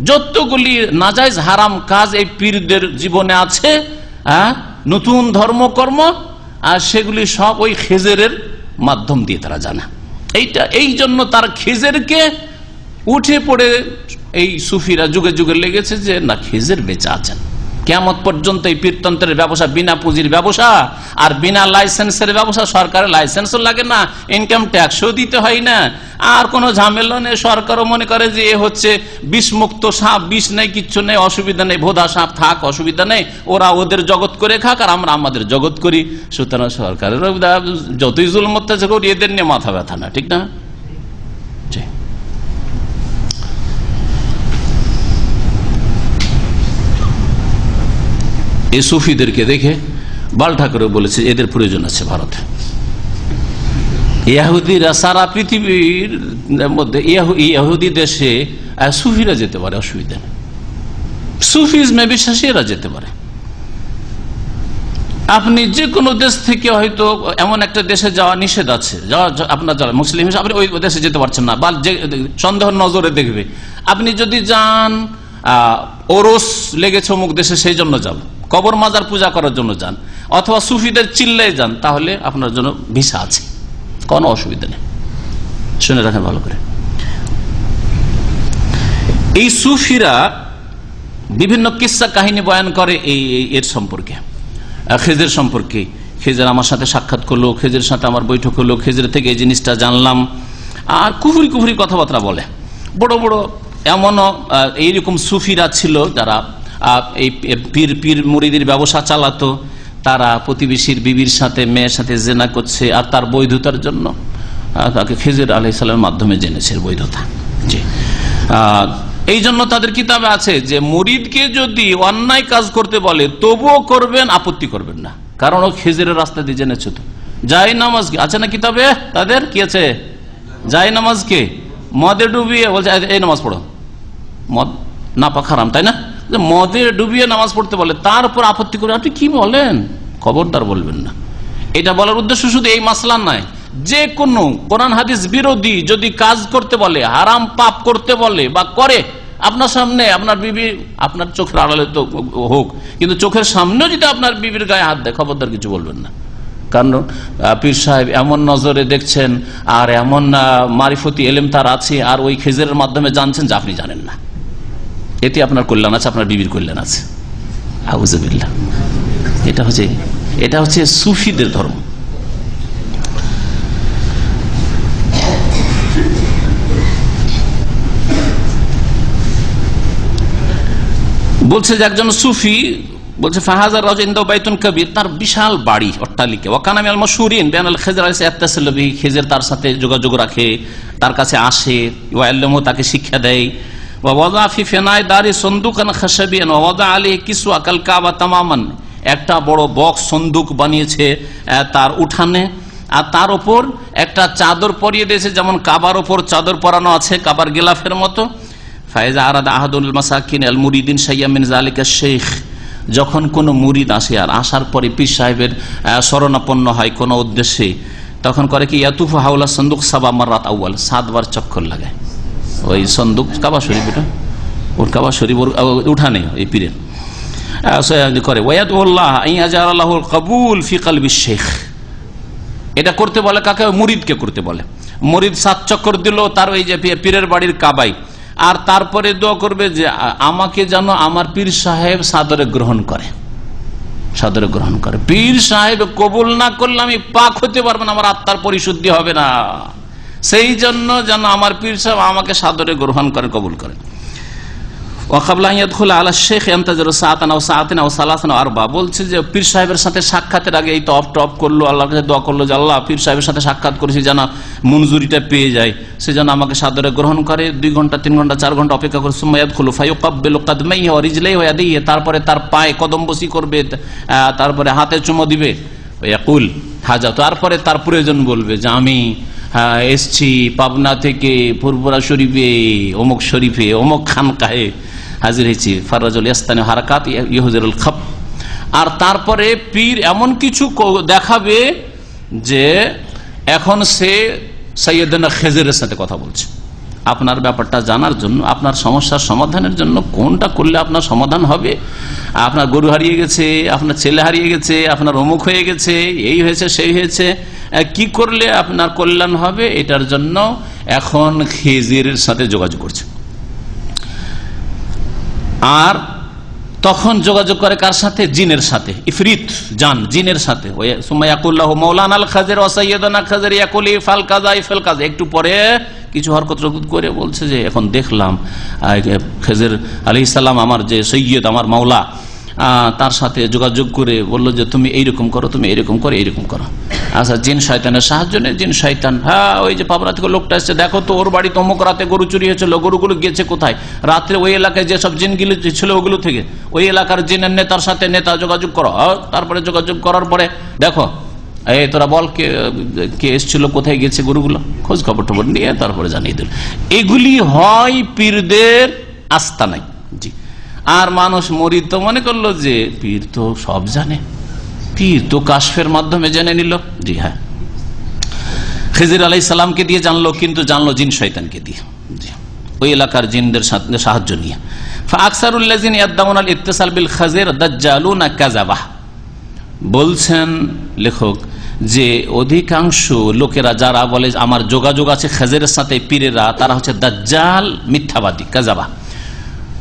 [SPEAKER 1] যতগুলি নাজায়েজ হারাম কাজ এই পীরদের জীবনে আছে, নতুন ধর্মকর্ম, আর সেগুলি সব ওই খেজেরের মাধ্যম দিয়ে তারা জানে। এই জন্য তার খেজেরকে উঠে পড়ে এই সুফিরা যুগে যুগে লেগেছে যে না, খেজের বেঁচে আছেন। কিয়ামত পর্যন্ত এই পীরতন্ত্রের ব্যবসা বিনা পুঁজির ব্যবসা আর বিনা লাইসেন্সের ব্যবসা। সরকারের লাইসেন্সও লাগে না, ইনকাম ট্যাক্সও দিতে হয় না, আর কোনো ঝামেলা নেই। সরকারও মনে করে যে এ হচ্ছে বিষমুক্ত সাপ, বিষ নেই, কিচ্ছু নেই, অসুবিধা নেই, ভোদা সাপ থাক, অসুবিধা নেই, ওরা ওদের জগৎ করে খাক আর আমরা আমাদের জগৎ করি। সুতরাং সরকারের যতই জুলুম অত্যাচার করি, এদের নিয়ে মাথা ব্যথা না, ঠিক না? এই সুফিদেরকে দেখে বাল ঠাকুর বলেছে এদের প্রয়োজন আছে ভারতে। ইহুদিরা সারা পৃথিবীর মধ্যে, ইহুদি দেশে সুফিরা যেতে পারে, অসুবিধা নেই। সুফিজমে বিশ্বাসী এরা যেতে পারে। আপনি যে কোনো দেশ থেকে হয়তো এমন একটা দেশে যাওয়া নিষেধ আছে, আপনার যারা মুসলিম হিসেবে আপনি ওই দেশে যেতে পারছেন না, বা যে সন্দেহ নজরে দেখবে। আপনি যদি যান, ওরস লেগেছে অমুক দেশে সেই জন্য যান, কবর মাজার পূজা করার জন্য যান, অথবা সুফিদের চিল্লায় যান, তাহলে আপনার জন্য ভিসা আছে, কোনো অসুবিধা নেই। শুনে রাখেন ভালো করে। এই সুফিরা বিভিন্ন কিস্সা কাহিনী বয়ান করে এর সম্পর্কে, খেজের সম্পর্কে। খেজের আমার সাথে সাক্ষাৎ করলো, খেজের সাথে আমার বৈঠক হলো, খেজের থেকে এই জিনিসটা জানলাম, আর কুফরি কথাবার্তা বলে। বড় বড় এমনও এইরকম সুফিরা ছিল যারা এই পীর মুরিদের ব্যবসা চালাতো। তারা প্রতিবেশীর বিবির সাথে, মেয়ের সাথে জেনা করছে, আর তার বৈধতার জন্য তাকে খেজর আলাইহিস সালামের মাধ্যমে জেনেছে বৈধতা। জি, এই জন্য তাদের কিতাবে আছে যে মুরিদকে যদি অন্যায় কাজ করতে বলে তবুও করবেন, আপত্তি করবেন না, কারণ ও খেজরের রাস্তা দিয়ে জেনেছে। তো যাই নামাজ আছে না কিতাবে তাদের, কি আছে? যাই নামাজকে মদে ডুবিয়ে বলছে এই নামাজ পড়ো, মদ না পাক হারাম, তাই না? মদে ডুবিয়ে নামাজ পড়তে বলে, তার উপর আপত্তি করে আপনি কি বলেন, খবরদার বলবেন না। এটা বলার উদ্দেশ্য শুধু এই মাসলা নয়, যে কোনো কোরআন হাদিস বিরোধী যদি কাজ করতে বলে, হারাম পাপ করতে বলে বা করে, আপনার সামনে আপনার বিবি, আপনার চোখের আড়ালে তো হোক, কিন্তু চোখের সামনেও যদি আপনার বিবির গায়ে হাত দেয়, খবরদার কিছু বলবেন না। কারণ পীর সাহেব এমন নজরে দেখছেন, আর এমন মারিফতি এলেম তার আছে, আর ওই খেজেরের মাধ্যমে জানছেন যে আপনি জানেন না। এতে আপনার কল্যাণ আছে, আপনার বিবির কল্যাণ আছে। আউযুবিল্লাহ। এটা হচ্ছে সুফিদের ধর্ম। বলছে যে একজন সুফি বলছে ফাহাজার রাজা বাইতুন কবির, তার বিশাল বাড়ি, অট্টালিকা। ওয়াকানা মিনাল মাশহুরিন বিআনাল খেজর আলাইহিস ইয়াত্তাসিলু বিহি, খেজর তার সাথে যোগাযোগ রাখে, তার কাছে আসে, ওয়াল্লামু তাকে শিক্ষা দেয়। ওয়া ওয়াদা ফি ফিনাই দারি সন্দুকান খাশাবিয়ান ওয়া ওয়াদা আলাইহি কিসওয়া কাল কাবা তামামান, একটা বড় বক্স সন্দুক বানিয়েছে তার উঠানে, আর তার উপর একটা চাদর পরিয়ে দিয়েছে, যেমন কাবার উপর চাদর পরানো আছে, কাবার গিলাফের মতো। ফাইজা আরাদা আহাদুল মাসাকিন আল মুরিদিন শাইয়্যা মিন যালিকা শেখ, যখন কোনো মুরিদ আসে, আর আসার পরে পীর সাহেবের শরণাপন্ন হয় কোনো উদ্দেশ্যে, তখন করে কি ইয়াতুফু হাওলা সন্দুক সাবা মাররাত আউয়াল, 7 বার চক্কর লাগায় ওই সন্দুক, কাবা শরীফ, এটা ওর কাবা শরীফ উঠানে এই পীরের করে। ওয়ায়াদুল্লাহ আইয়াজালাহুল কবুল ফি কলবি শেখ, এটা করতে বলে কাকে? মুরিদকে করতে বলে। মুরিদ 7 চক্কর দিল তার ওই যে পীরের বাড়ির কাবায়, আর তারপরে দোয়া করবে যে আমাকে যেন আমার পীর সাহেব সাদরে গ্রহণ করে, সাদরে গ্রহণ করে। পীর সাহেব কবুল না করলে আমি পাক হতে পারবো না, আমার আত্মার পরিশুদ্ধি হবে না, সেই জন্য যেন আমার পীর সাহেব আমাকে সাদরে গ্রহণ করে, কবুল করে। বলছে যে পীর সাহেবের সাথে সাক্ষাতের আগে এই টপ করলো, আল্লাহর কাছে দোয়া করলো যে আল্লাহ পীর সাহেবের সাথে সাক্ষাৎ করেছি যেন মঞ্জুরিটা পেয়ে যায়, সে যেন আমাকে সাদরে গ্রহণ করে। 2 ঘন্টা 3 ঘন্টা 4 ঘন্টা অপেক্ষা করে তারপরে তার পায়ে কদমবসি করবে, তারপরে হাতে চুমো দিবে, হাজা, তারপরে তার প্রয়োজন বলবে যে আমি এসছি পাবনা থেকে ফুরফুরা শরীফে, অমুক শরীফে, অমুক খানকাহে হাজির হয়েছি, ফারাজুল ইস্তানি হারাকাত ইহুজুরুল খাপ। আর তারপরে পীর এমন কিছু দেখাবে যে এখন সে সৈয়দনা খেজরের সাথে কথা বলছে আপনার ব্যাপারটা জানার জন্য, আপনার সমস্যার সমাধানের জন্য, কোনটা করলে আপনার সমাধান হবে। আপনার গরু হারিয়ে গেছে, আপনার ছেলে হারিয়ে গেছে, আপনার অমুক হয়ে গেছে, এই হয়েছে সেই হয়েছে, কি করলে আপনার কল্যাণ হবে, এটার জন্য এখন খেজরের সাথে যোগাযোগ করছে। আর তখন যোগাযোগ করে কার সাথে? জিনের সাথে, ইফরিত জান, জিনের সাথে। একটু পরে কিছু হরকত করে বলছে যে এখন দেখলাম খেজর আলাইহিস সালাম আমার যে সৈয়দ, আমার মাওলা, তার সাথে যোগাযোগ করে বললো যে তুমি এইরকম করো, তুমি এইরকম করো, এইরকম করো। আচ্ছা, জিন শয়তানের সাহায্য নেই। জিন শয়তান, হ্যাঁ ওই যে পাবনা থেকে লোকটা এসছে, দেখো তো ওর বাড়ি তমুক রাতে গরু চুরি হয়েছিল, গরুগুলো গেছে কোথায়? রাত্রে ওই এলাকায় যেসব জিনগুলো ছিল ওগুলো থেকে ওই এলাকার জিনের নেতার সাথে নেতা যোগাযোগ করো। তারপরে যোগাযোগ করার পরে দেখো এই তোরা বল কে এসছিল, কোথায় গেছে গরুগুলো, খোঁজ খবর টবর নিয়ে তারপরে জানিয়ে দিল। এগুলি হয় পীরদের আস্তানাই। জি। আর মানুষ মরিদ তো মনে করলো যে পীর তো সব জানে, পীর তো কাশফের মাধ্যমে জেনে নিল। জি হ্যাঁ, খিজির আলাইহিস সালামকে দিয়ে জানলো, কিন্তু জানলো জিন শয়তানকে দিয়ে, ওই এলাকার জিনদের সাহায্য নিয়ে। ফাকসারুল্লাযিনা ইয়াদউনা আল ইত্তিসাল বিল খাজির দাজ্জালুনা কাযাবাহ। বলছেন লেখক যে অধিকাংশ লোকেরা যারা বলে আমার যোগাযোগ আছে খাজিরের সাথে, পীরেরা, তারা হচ্ছে দাজ্জাল, মিথ্যাবাদী, কাযাবা।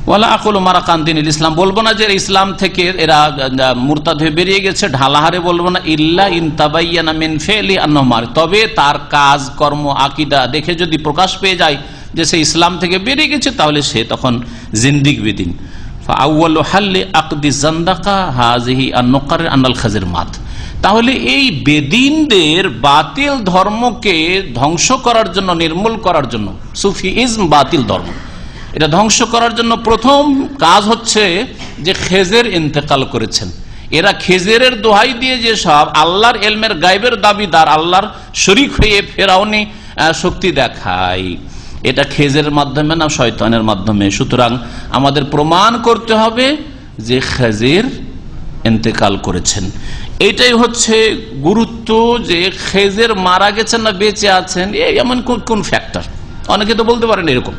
[SPEAKER 1] ওয়ালা আকুলু মারাকান দিনিল ইসলাম, বলবো না যে ইসলাম থেকে এরা মুরতাদ হয়ে বেরিয়ে গেছে, ঢালাহারে বলবো না, ইল্লা ইন তাবায়্যানা মিন ফি'লি আন্নাহু মার, তবে তার কাজ কর্ম আকীদা দেখে যদি প্রকাশ পেয়ে যায় যে সে ইসলাম থেকে বেরিয়ে গেছে, তাহলে সে তখন জিন্দিক বিদিন। ফাআউয়ালু হাল্লি আকদি জান্দাকা হাযিহি আন-নুকার আনাল খাজির মাত। তাহলে এই বেদিনদের বাতিল ধর্মকে ধ্বংস করার জন্য, নির্মূল করার জন্য, সুফিইজম বাতিল ধর্ম, এটা ধ্বংস করার জন্য প্রথম কাজ হচ্ছে যে খেজের ইন্তেকাল করেছেন। এরা খেজেরের দোহাই দিয়ে যে সব আল্লাহর এলমের গায়বের দাবিদার, আল্লাহর শরীক হয়ে ফেরাউনি শক্তি দেখায়, এটা খেজের মাধ্যমে না শয়তানের মাধ্যমে। সুতরাং আমাদের প্রমাণ করতে হবে যে খেজের ইন্তেকাল করেছেন। এইটাই হচ্ছে গুরুত্ব, যে খেজের মারা গেছেন না বেঁচে আছেন, এমন কোন ফ্যাক্টর। অনেকে তো বলতে পারেন এরকম,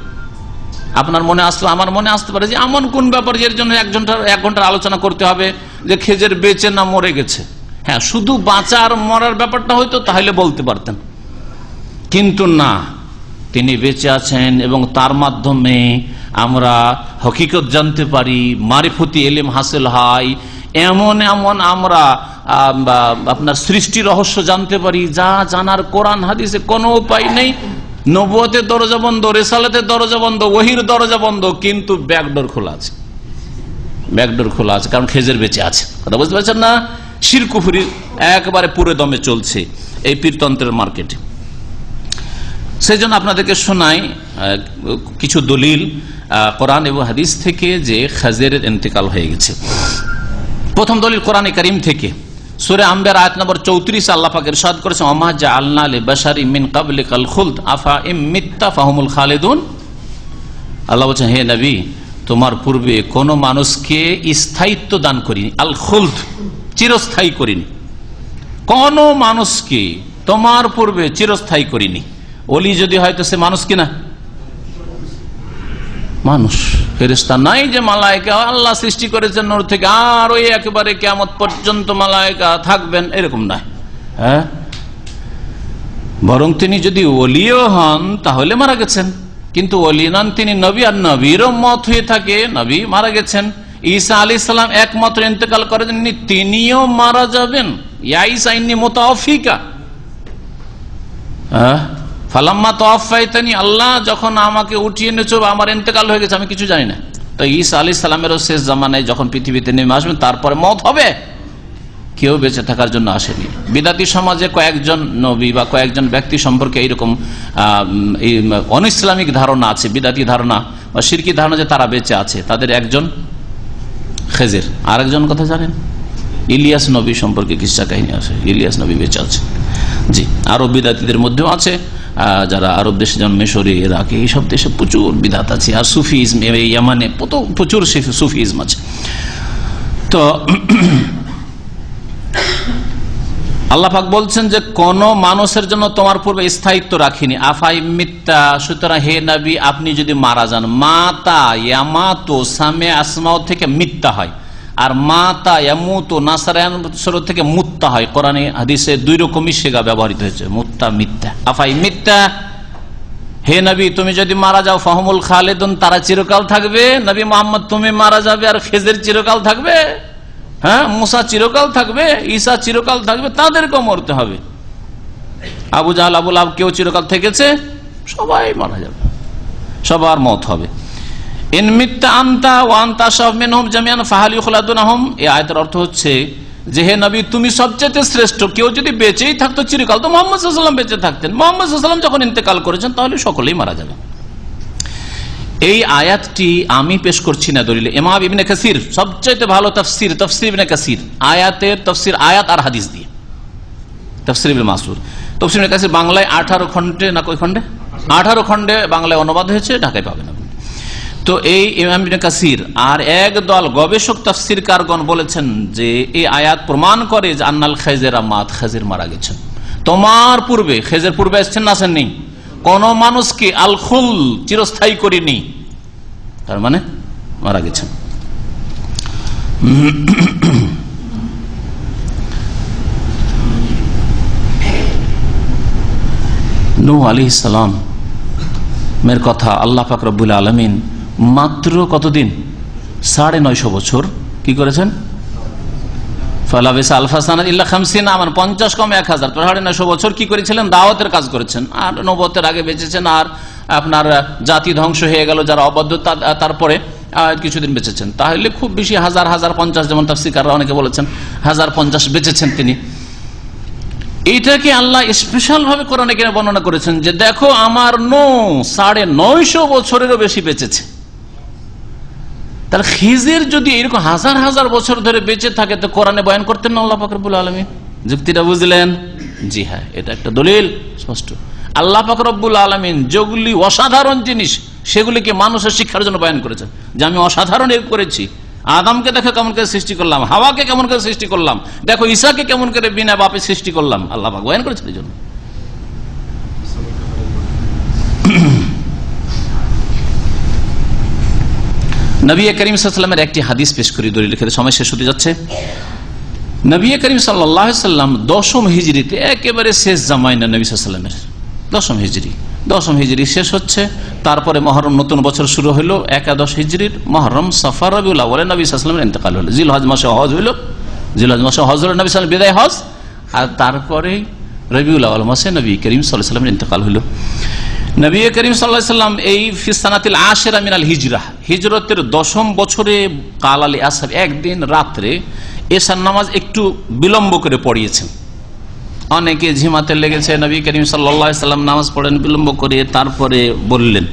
[SPEAKER 1] আপনার মনে আসলো, আমার মনে আসতে পারে যে এমন কোন ব্যাপার এর জন্য 1 ঘন্টার আলোচনা করতে হবে যে খেজের বেঁচে না মরে গেছে। হ্যাঁ, শুধু বাঁচা আর মরার ব্যাপারটা হয়তো তাহলে বলতে পারতেন, কিন্তু না, তিনি বেঁচে আছেন এবং তার মাধ্যমে আমরা হকিকত জানতে পারি, মারিফতি ইলম হাসিল হয়, এমন এমন আমরা আপনার সৃষ্টি রহস্য জানতে পারি যা জানার কোরআন হাদিসে কোনো উপায় নেই। নবুয়তের দরজা বন্ধ, রিসালাতের দরজা বন্ধ, ওহীর দরজা বন্ধ, কিন্তু ব্যাকডোর খোলা আছে, ব্যাকডোর খোলা আছে, কারণ খেজের বেঁচে আছে। কথা বুঝতে পারছেন না? শিরক কুফরি একেবারে পুরো দমে চলছে এই পীরতন্ত্রের মার্কেটে। সেই জন্য আপনাদেরকে শোনাই কিছু দলিল কোরআন এবং হাদিস থেকে যে খাজিরের ইন্তেকাল হয়ে গেছে। প্রথম দলিল কোরআনে কারীম থেকে, সূরা আম্বিয়া আয়াত নম্বর 34 আল্লাহ পাক ইরশাদ করেছেন, ওমা জাআলনা লিবাশারিন মিন ক্বাবলিকাল খুলদ আফা ইম মিত্তা ফাহুমুল খালিদুন। আল্লাহ বলেন, হে নবী, তোমার পূর্বে কোন মানুষকে স্থায়িত্ব দান করিনি, আল খুলদ, চিরস্থায়ী করিনি। কোন মানুষকে তোমার পূর্বে চিরস্থায়ী করিনি। ওলি যদি হয়তো সে মানুষ কিনা? মানুষ। ফেরেশতা নাই যে মালায়েকা আল্লাহ সৃষ্টি করেছেন নূর থেকে আর ওই একেবারে কিয়ামত পর্যন্ত মালায়েকা থাকবেন, এরকম নয়। হ্যাঁ, বরং তিনি যদি ওলিও হন তাহলে মারা গেছেন, কিন্তু ওলি নন তিনি, নবী, আর নবীরও মত হয়ে থাকে, নবী মারা গেছেন। ঈসা আলাইহিস সালাম একমাত্র ইন্তেকাল করেননি, তিনিও মারা যাবেন। ইয়া ঈসা ইন্নী মুতাওয়াফিকা, ফালাম্মা তাওয়াফাইতানি, আল্লাহ যখন আমাকে উঠিয়ে এনেছো, আমার ইন্তেকাল হয়ে গেছে, আমি কিছু জানি না, তো ঈসা আলাইহিস সালামেরও শেষ জামানায় যখন পৃথিবীতে নেমে আসবেন তারপরে মওত হবে, কেউ বেঁচে থাকার জন্য আসেনি। বিদাতি সমাজে কয়েকজন নবী বা কয়েকজন ব্যক্তি সম্পর্কে এইরকম অনইসলামিক ধারণা আছে, বিদাতি ধারণা বা শিরকি ধারণা যে তারা বেঁচে আছে। তাদের একজন খেজের, আরেকজন কথা জানেন ইলিয়াস নবী সম্পর্কে কিসসা কাহিনী আছে, ইলিয়াস নবী বেঁচে আছে। জি, আরব বিদাতিদের মধ্যেও আছে, যারা আরব দেশে যেমন মিশরে, ইরাকে, এইসব দেশে প্রচুর বিদাত আছে। আর সুফিজম, ইয়ামানে প্রচুর সুফিজম আছে। তো আল্লাহ পাক বলছেন যে কোন মানুষের জন্য তোমার পূর্বে স্থায়িত্ব রাখিনি। আফাই মিথ্যা, সুতরাং হে নবী আপনি যদি মারা যান, মাতা ইয়ামাতো সামে আসমাও থেকে মিথ্যা হয়, আর মাতা ইয়ামুতো নাসারায়ান থেকে মুত্তা হয়। কোরআনে হাদিসে দুই রকমই সেগা ব্যবহৃত হয়েছে, মুত্তা মিথ্যা। আফাই মিথ্যা, হে নবী তুমি যদি মারা যাও, ফাহমুল খালিদুন তারা চিরকাল থাকবে। নবী মুহাম্মদ তুমি মারা যাবে আর খেজের চিরকাল থাকবে, হ্যাঁ মুসা চিরকাল থাকবে, ঈসা চিরকাল থাকবে, তাদেরকেও মরতে হবে। আবু জাহল, আবু লাহাব কেউ চিরকাল থেকেছে? সবাই মারা যাবে, সবার মত হবে। ইন মিথ্যা আনতা ওয়া আনতা আশরাফু মিনহুম জামিআন ফাহাল ইউখলাদুনহুম, এই আয়াতের অর্থ হচ্ছে যে হে নবী তুমি সবচেয়ে শ্রেষ্ঠ, কেউ যদি বেঁচেই থাকতো চিরকাল তো মুহাম্মদ সাল্লাল্লাহু আলাইহি ওয়াসাল্লাম বেঁচে থাকতেন। মুহাম্মদ সাল্লাল্লাহু আলাইহি ওয়াসাল্লাম যখন ইন্তেকাল করেছেন তাহলে সকলেই মারা যাবে। এই আয়াতটি আমি পেশ করছি না দলিলে, ইমাম ইবনে কাসির সবচেয়ে ভালো তাফসীর, তাফসীর ইবনে কাসির, আয়াতের তাফসীর আয়াত আর হাদিস দিয়ে, তাফসীর ইবনে মাসউর। তাফসীর ইবনে কাসির বাংলায় 18 খণ্ডে না কয় খণ্ডে, 18 খণ্ডে বাংলায় অনুবাদ হয়েছে, ঢাকায় পাবেন আপনি। তো এই ইমাম ইবনে কাসির আর একদল গবেষক তাফসীরকারগণ বলেছেন যে এই আয়াত প্রমাণ করে যে আন্নাল খাইজেরা মাত, খাজির মারা গেছেন তোমার পূর্বে। খেজের পূর্বে আসছেন না আসেননি? কোন মানুষকে আল খুল চিরস্থায়ী করিনি, তার মানে মারা গেছেন। নূহ আলাইহিস সালাম এর কথা আল্লাহ পাক রব্বুল আলামিন মাত্র কতদিন, 950 বছর কি করেছেন? ফালাবিসা আলফা সানাত ইল্লা 50 আমান, 50 কম 1000, 950 বছর কি করেছিলেন? দাওয়াতের কাজ করেছেন। আর নবুয়তের আগে বেঁচেছেন, আর আপনার জাতি ধ্বংস হয়ে গেল যারা অবাধ্য, তারপরে কিছুদিন বেঁচেছেন। তাহলে খুব বেশি 1050, যেমন তাফসীরকাররা অনেকে বলেছেন 1050 বেঁচেছেন তিনি। এইটাকে আল্লাহ স্পেশাল ভাবে কোরআনে কেন বর্ণনা করেছেন যে দেখো আমার নূহ 950 বছরেরও বেশি বেঁচেছে। তাহলে খিজির যদি এরকম হাজার হাজার বছর ধরে বেঁচে থাকে তো কোরআনে বয়ান করতেন না আল্লাহ পাক রব্বুল আলামিন? যুক্তিটা বুঝলেন? জি হ্যাঁ, এটা একটা দলিল স্পষ্ট। আল্লাহ পাক রব্বুল আলামিন যেগুলি অসাধারণ জিনিস সেগুলিকে মানুষের শিক্ষার জন্য বয়ান করেছেন, যে আমি অসাধারণ এর করেছি। আদমকে দেখো কেমন করে সৃষ্টি করলাম, হাওয়াকে কেমন করে সৃষ্টি করলাম, দেখো ঈসাকে কেমন করে বিনা বাপে সৃষ্টি করলাম, আল্লাহ পাক বয়ান করেছেন এই জন্য। নবী করিম সাল্লাল্লাহু আলাইহি ওয়াসাল্লামের একটি হাদিস পেশ করি দলিল লিখে, সময় শেষ হতে যাচ্ছে। নবী করিম সাল্লাল্লাহু আলাইহি ওয়াসাল্লাম 10ম হিজরিতে, একেবারে শেষ জামানা নবী সাল্লাল্লাহু আলাইহি ওয়াসাল্লামের 10ম হিজরি শেষ হচ্ছে, তারপরে মহরম নতুন বছর শুরু হলো, একাদশ হিজরির মহরম, সফর, রবিউল আউয়ালে নবী সাল্লাল্লাহু আলাইহি ওয়াসাল্লামের ইন্তেকাল হলো। জিলহজ মাসে হজ হলো, জিলহজ মাসে হজ হলো, নবী সাল্লাল্লাহু আলাইহি ওয়াসাল্লাম বিদায় হজ, আর তারপরে রবিউল আউয়াল মাসে নবী করিম সাল্লাল্লাহু আলাইহি ওয়াসাল্লামের ইন্তেকাল হলো। নবী করিম সাল্লাল্লাহু আলাইহি ওয়াসাল্লাম এই ফিসানাতিল আশিরা মিনাল হিজরা, হিজরতের 10ম বছরে কাল আলী আসর, একদিন রাত্রে এশার নামাজ একটু বিলম্ব করে পড়িয়েছেন। অনেকে ঝিমাতে লেগেছে, নবী করিম সাল্লাল্লাহু আলাইহি ওয়াসাল্লাম নামাজ পড়েন বিলম্ব করে, তারপরে বললেন।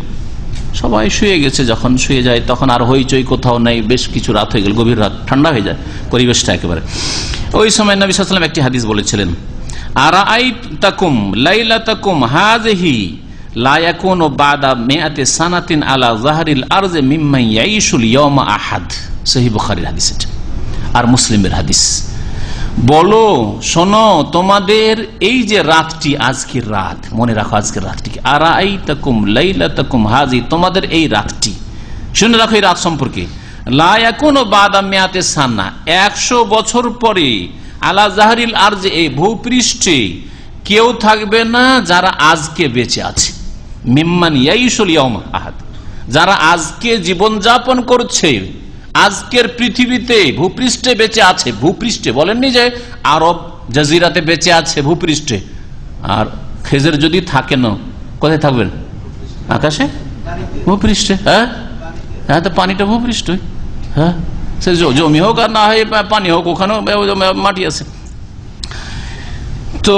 [SPEAKER 1] সবাই শুয়ে গেছে, যখন শুয়ে যায় তখন আর হইচই কোথাও নেই, বেশ কিছু রাত হয়ে গেল, গভীর রাত, ঠান্ডা হয়ে যায় পরিবেশটা একেবারে। ওই সময় নবী সাল্লাল্লাহু আলাইহি ওয়াসাল্লাম একটি হাদিস বলেছিলেন, আরাআইতাকুম লাইলাতাকুম হাযিহি লা ইয়াকুনু বাদা মিআতি সানাতিন আলা যাহরিল আরজি মিম্মান ইয়াইশুল ইয়াওমা আহাদ। সহিহ বুখারীর হাদিস আর মুসলিমের হাদিস। বলো শোনো, তোমাদের এই যে রাতটি, আজকের রাত, মনে রাখো আজকের রাতটিকে, আরাআইতাকুম লাইলাতাকুম হাযি, তোমাদের এই রাতটি, শুনে রাখো এই রাত সম্পর্কে, লা ইয়াকুনু বাদা মিআতি সানা, 100 বছর পরে, আলা যাহরিল আরজি, এই ভূপৃষ্ঠে কেউ থাকবে না যারা আজকে বেঁচে আছে, মিম্মান ইয়াইশুল ইয়াওমা আহাদ, যারা আজকে জীবন যাপন করছে, আজকের পৃথিবীতে ভূপৃষ্ঠে বেঁচে আছে। ভূপৃষ্ঠে বলেননি যে আরব জাজিরাতে বেঁচে আছে, ভূপৃষ্ঠে। আর খেজের যদি থাকে না, কোথায় থাকবেন? আকাশে, ভূপৃষ্ঠে। হ্যাঁ, হ্যাঁ, তো পানিটা ভূপৃষ্ঠ, হ্যাঁ, সে জমি হোক আর না হয় পানি হোক, ওখানেও মাটি আছে। তো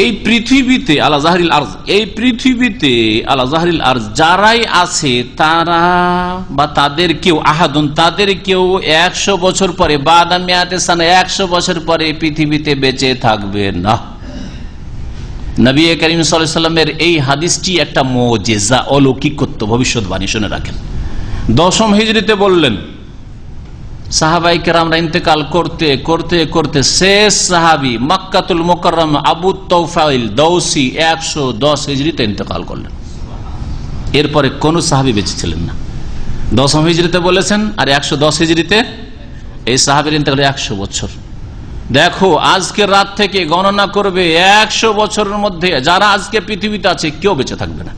[SPEAKER 1] এই পৃথিবীতে আলা জাহরিল আরজ, এই পৃথিবীতে আলা জাহরিল আরজ যারাই আছে তারা বা তাদের কেউ আহাদুন, তাদের কেউ 100 বছর পরে বাদা মিয়াতে সানা 100 বছর পরে পৃথিবীতে বেঁচে থাকবে না। নবী করিম সাল্লাল্লাহু আলাইহি ওয়াসাল্লামের এই হাদিসটি একটা মুজিজা, অলৌকিকত্ব, ভবিষ্যৎবাণী। শুনে রাখেন, 10ম হিজরিতে বললেন, সাহাবাই কেরামরা ইন্তেকাল করতে করতে করতে শেষ সাহাবি মক্কাতুল মুকাররমা আবু তৌফাইল দৌসি 110 হিজরিতে ইন্তেকাল করলেন। এরপরে কোন সাহাবি বেঁচে ছিলেন না। 10ম হিজরিতে বলেছেন, আর 110 হিজরিতে এই সাহাবীর ইন্তেকাল 100 বছর। দেখো, আজকে রাত থেকে গণনা করবে 100 বছরের মধ্যে যারা আজকে পৃথিবীতে আছে কেউ বেঁচে থাকবে না।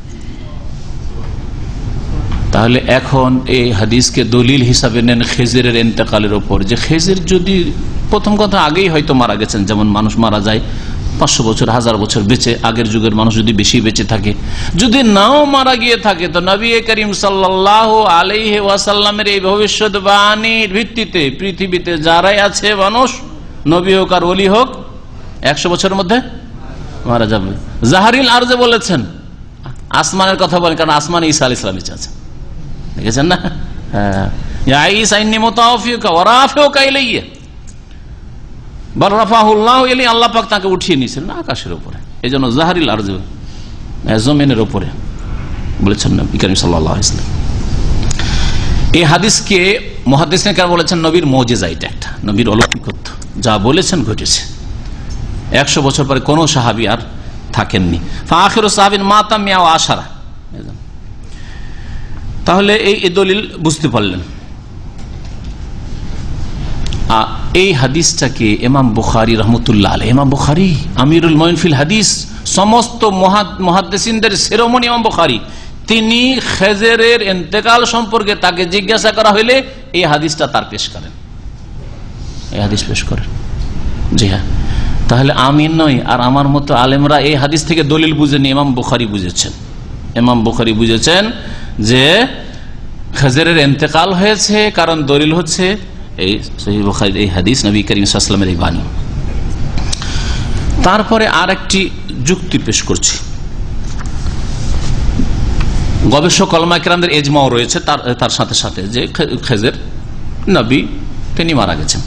[SPEAKER 1] তাহলে এখন এই হাদিসকে দলিল হিসাবে নেন খেজরের ইন্তেকালের ওপর, যে খেজর যদি প্রথম কথা আগেই হয়তো মারা গেছেন, যেমন মানুষ মারা যায় 500 বছর 1000 বছর বেঁচে, আগের যুগের মানুষ যদি বেশি বেঁচে থাকে, যদি নাও মারা গিয়ে থাকে, তো নবী করিম সাল্লাল্লাহু আলাইহি ওয়াসাল্লামের এই ভবিষ্যৎবাণীর ভিত্তিতে পৃথিবীতে যারাই আছে মানুষ, নবী হোক আর ওলি হোক, 100 বছরের মধ্যে মারা যাবে। জাহরিল আরজে বলেছেন, আসমানের কথা বলেন, কারণ আসমানে ঈসা আলাইহিস সালাম বেঁচে আছে, দেখেছেন না? আল্লাহ পাক তাকে উঠিয়ে নিয়েছেন আকাশের উপরে, এই জন্য জাহরিল আরজ, জমিনের উপরে বলেছেন নবী করিম সাল্লাল্লাহু আলাইহি ওয়াসাল্লাম। এই হাদিসকে মুহাদ্দিসিন কেরাম বলেছেন নবীর মুজিজা, এটা একটা নবীর অলৌকিকত্ব, যা বলেছেন ঘটেছে। 100 বছর পরে কোন সাহাবী আর থাকেননি। ফাখিরু সাহাবিন মাতা মিয়া ওয়া আশারা। তাহলে এই দলিল বুঝতে পারলেন। এই হাদিসটাকে ইমাম বুখারী রাহমাতুল্লাহ আলাইহি, ইমাম বুখারী আমিরুল মুমিনিন ফিল হাদিস, সমস্ত মুহাদ্দিসিনদের শিরোমণি ইমাম বুখারী, তিনি খেজরের ইন্তেকাল সম্পর্কে তাকে জিজ্ঞাসা করা হইলে এই হাদিসটা তার পেশ করেন, এই হাদিস পেশ করেন। জি হ্যাঁ, তাহলে আমি নই আর আমার মতো আলেমরা এই হাদিস থেকে দলিল বুঝেনি, ইমাম বুখারী বুঝেছেন। ইমাম বুখারী বুঝেছেন যে খেজরের ইন্তেকাল হয়েছে, কারণ দলিল হচ্ছে এই সহিহ বুখারীর এই হাদিস, নবী করিম সাল্লাল্লাহু আলাইহি ওয়াসাল্লামের এই বাণী। তারপরে আর একটি যুক্তি পেশ করছি। গবেষক উলামায়ে কেরামদের ইজমাও রয়েছে তার সাথে সাথে, যে খেজর নবী তিনি মারা গেছেন।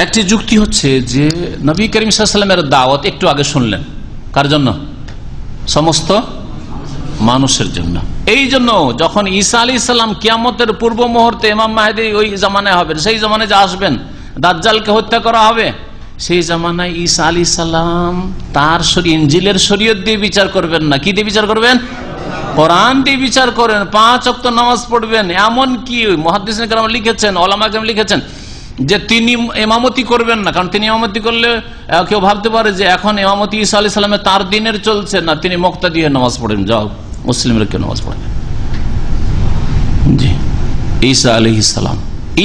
[SPEAKER 1] একটি যুক্তি হচ্ছে যে নবী করিম সাল্লাল্লাহু আলাইহি ওয়াসাল্লামের দাওয়াত একটু আগে শুনলেন, কার জন্য? সমস্ত মানুষের জন্য। এই জন্য যখন ঈসা আলাইহিস সালাম কিয়ামতের পূর্ব মুহূর্তে ইমাম মাহদী ওই জামানায় হবেন, সেই জামানায় যে আসবেন, দাজ্জালকে হত্যা করা হবে, সেই জামানায় ঈসা আলাইহিস সালাম তার ইনজিলের শরীয়ত দিয়ে বিচার করবেন না। কি দিয়ে বিচার করবেন? কোরআন দিয়ে বিচার করেন, 5 ওয়াক্ত নামাজ পড়বেন। এমন কি মুহাদ্দিসিন কেরাম লিখেছেন, উলামা কেরাম লিখেছেন যে তিনি ইমামতি করবেন না, কারণ তিনি ইমামতি করলে কেউ ভাবতে পারে যে এখন ইমামতি ঈসা আলাইহিস সালামের তার দিনের চলছে না, তিনি মুক্তাদি হয়ে নামাজ পড়েন। যাও, মুসলিমরা কেউ নামাজ পড়ে? জি, ঈসা আলাইহিস সালাম,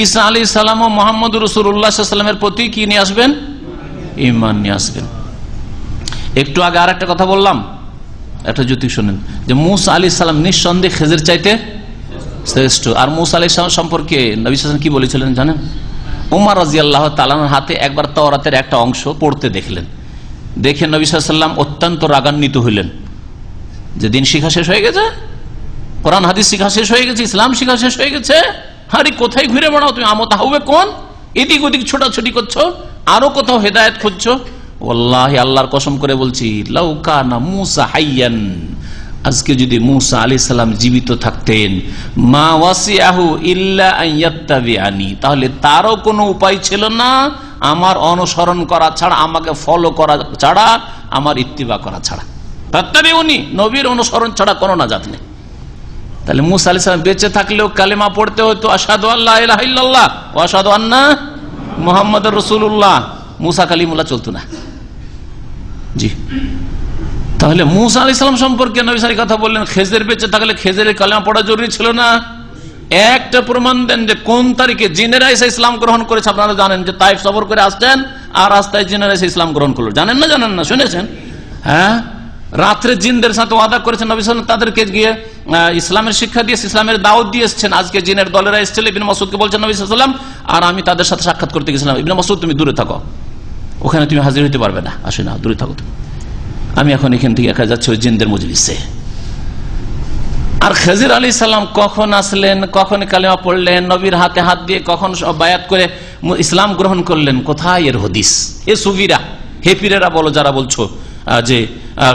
[SPEAKER 1] ঈসা আলাইহিস সালাম ও মুহাম্মদ রাসূলুল্লাহ সাল্লাল্লাহু আলাইহি ওয়াসাল্লামের প্রতি কি নিয়ে আসবেন? ঈমান নিয়ে আসবেন। একটু আগে আর একটা কথা বললাম, একটা যুক্তি শুনেন, যে মুসা আলাইহিস সালাম নিঃসন্দেহে খেজর চাইতে শ্রেষ্ঠ। আর মুসা আলাইহিস সালাম সম্পর্কে নবী সাল্লাল্লাহু আলাইহি ওয়াসাল্লাম কি বলেছিলেন জানেন? উমর রাদিয়াল্লাহু তাআলার হাতে একবার তাওরাতের একটা অংশ পড়তে দেখলেন, দেখে নবী সাল্লাল্লাহু আলাইহি ওয়াসাল্লাম অত্যন্ত রাগান্বিত হইলেন যে দিন শিক্ষা শেষ হয়ে গেছে, কোরআন হাদিস শিক্ষা শেষ হয়ে গেছে, ইসলাম শিক্ষা শেষ হয়ে গেছে, আরে কোথায় ঘুরে বেড়াও তুমি? আমতা হবে কোন? এদিক ওদিক ছোটাছুটি করছো, আরো কোথাও হেদায়েত খুঁজছো? ওয়াল্লাহি, আল্লাহর কসম করে বলছি, লাউ কানা মুসা হাইয়ান, আজকে যদি মুসা আলাইহিস সালাম জীবিত থাকতেন, মা ওয়াসিয়াহু ইল্লা আন ইয়াত্তাবিআনি, তাহলে তারও কোনো উপায় ছিল না আমার অনুসরণ করা ছাড়া, আমাকে ফলো করা ছাড়া, আমার ইত্তিবা করা ছাড়া। ফাত্তাবিউনি, নবীর অনুসরণ ছাড়া কোনো নাজাত নেই। তাহলে মুসা আলাইহিস সালাম বেঁচে থাকলেও কালেমা পড়তে হতো আশহাদু আল্লা ইলাহা ইল্লাল্লাহ ওয়া আশহাদু আন্না মুহাম্মাদুর রাসূলুল্লাহ। মুসা কালিমুল্লাহ চলতো না। জি, তাহলে মুসা আলাইহিস সালাম সম্পর্কে নবী সাল্লাল্লাহু আলাইহি ওয়াসাল্লাম কথা বললেন, খেজর বেঁচে থাকলে খেজরের কালেমা পড়া জরুরি ছিল না। একটা প্রমাণ দেন যে কোন তারিখে জিনেরা এসে ইসলাম গ্রহণ করেছে। আপনারা জানেন যে তাইফ সফর করে আসছেন আর রাস্তায় জিনেরা এসে ইসলাম গ্রহণ করলো, জানেন না? জানেন না? শুনেছেন? হ্যাঁ, রাত্রে জিনদের সাথে ওয়াদা করেছেন নবী সাল্লাল্লাহু আলাইহি ওয়াসাল্লাম, তাদেরকে গিয়ে ইসলামের শিক্ষা দিয়েছে, ইসলামের দাওয়াত দিয়ে এসেছেন। আজকে জিনের দলেরা এসেছিল, ইবনে মাসউদকে বলছেন নবী সাল্লাল্লাহু আলাইহি ওয়াসাল্লাম, আর আমি তাদের সাথে সাক্ষাৎ করতে গেছিলাম, ইবনে মাসউদ তুমি দূরে থাকো, ওখানে তুমি হাজির হইতে পারবে না, আসে না, দূরে থাকো তুমি। আমি এখন এখান থেকে একা যাচ্ছি ওই জিনদের মজলিসে। আর খেজির আলাইহিস সালাম কখন আসলেন, কখন কালেমা পড়লেন, নবীর হাতে হাত দিয়ে কখন বায়াত করে ইসলাম গ্রহণ করলেন, কোথায় এর হদিস? এ সুফিরা, হে পীরেরা বলো যারা বলছো যে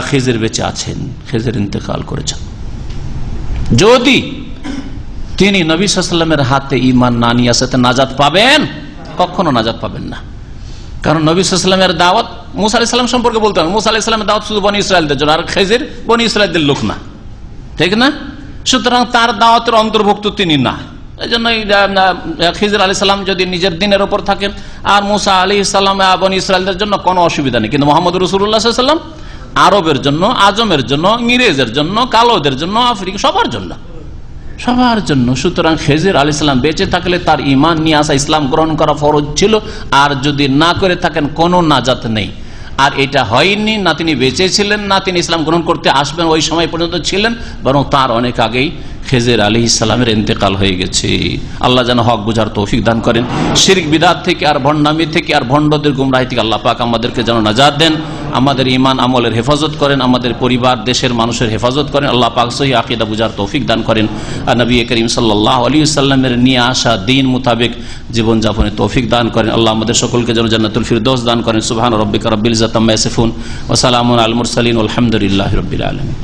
[SPEAKER 1] খেজির বেঁচে আছেন, খেজির ইন্তেকাল করেছেন, যদি তিনি নবী সাল্লাল্লাহু আলাইহি ওয়াসাল্লামের হাতে ঈমান না নিয়ে আসতে নাজাত পাবেন? কখনো নাজাত পাবেন না। কারণ নবী সাল্লাল্লাহু আলাইহি ওয়াসাল্লামের দাওয়াত মুসা আলাইহিস সালাম সম্পর্কে বলতে হবে, মুসা আলাইহিস সালামের দাওয়াত শুধু বনি ইসরাইলদের জন্য, আর খেজির বনি ইসরাইলদের লোক না, ঠিক না? সুতরাং তার দাওয়াতের অন্তর্ভুক্ত তিনি না। এই জন্য খিজির আলাইহিস সালাম যদি নিজের দিনের ওপর থাকেন আর মুসা আলাইহিস সালাম বনি ইসরাইলদের জন্য কোনো অসুবিধা নেই, কিন্তু মুহাম্মদ রাসূলুল্লাহ সাল্লাল্লাহু আলাইহি ওয়াসাল্লাম আরবের জন্য, আজমের জন্য, ইংরেজের জন্য, কালোদের জন্য, আফ্রিকা, সবার জন্য, সবার জন্য। সুতরাং খেজির আলাইহিস সালাম বেঁচে থাকলে তার ঈমান নিয়ে আসা, ইসলাম গ্রহণ করা ফরজ ছিল, আর যদি না করে থাকেন কোনো নাজাত নেই। আর এটা হয়নি না তিনি বেঁচে ছিলেন, না তিনি ইসলাম গ্রহণ করতে আসবেন ওই সময় পর্যন্ত ছিলেন, বরং তার অনেক আগেই খেজির আলাইহিস সালামের ইন্তেকাল হয়ে গেছে। আল্লাহ যেন হক বুঝার তৌফিক দান করেন, শিরক বিদআত থেকে আর ভণ্ডামি থেকে আর ভণ্ডদের গুমরাহি থেকে আল্লাহ পাক আমাদেরকে যেন নাজাত দেন, আমাদের ঈমান আমলের হেফাজত করেন, আমাদের পরিবার দেশের মানুষের হেফাজত করেন, আল্লাহ পাক সহিহ আকীদা বুঝার তৌফিক দান করেন, আর নবী করিম সাল্লাল্লাহু আলাইহি ওয়াসাল্লামের নিয়ে আসা দ্বীন মোতাবেক জীবনযাপনের তৌফিক দান করেন। আল্লাহ আমাদের সকলকে যেন জান্নাতুল ফিরদৌস দান করেন। সুবহান রাব্বিকা রাব্বিল ইজ্জাতি আম্মা ইয়াসিফুন ওয়া সালামুন আলাল মুরসালিন ওয়াল হামদুলিল্লাহি রাব্বিল আলামিন।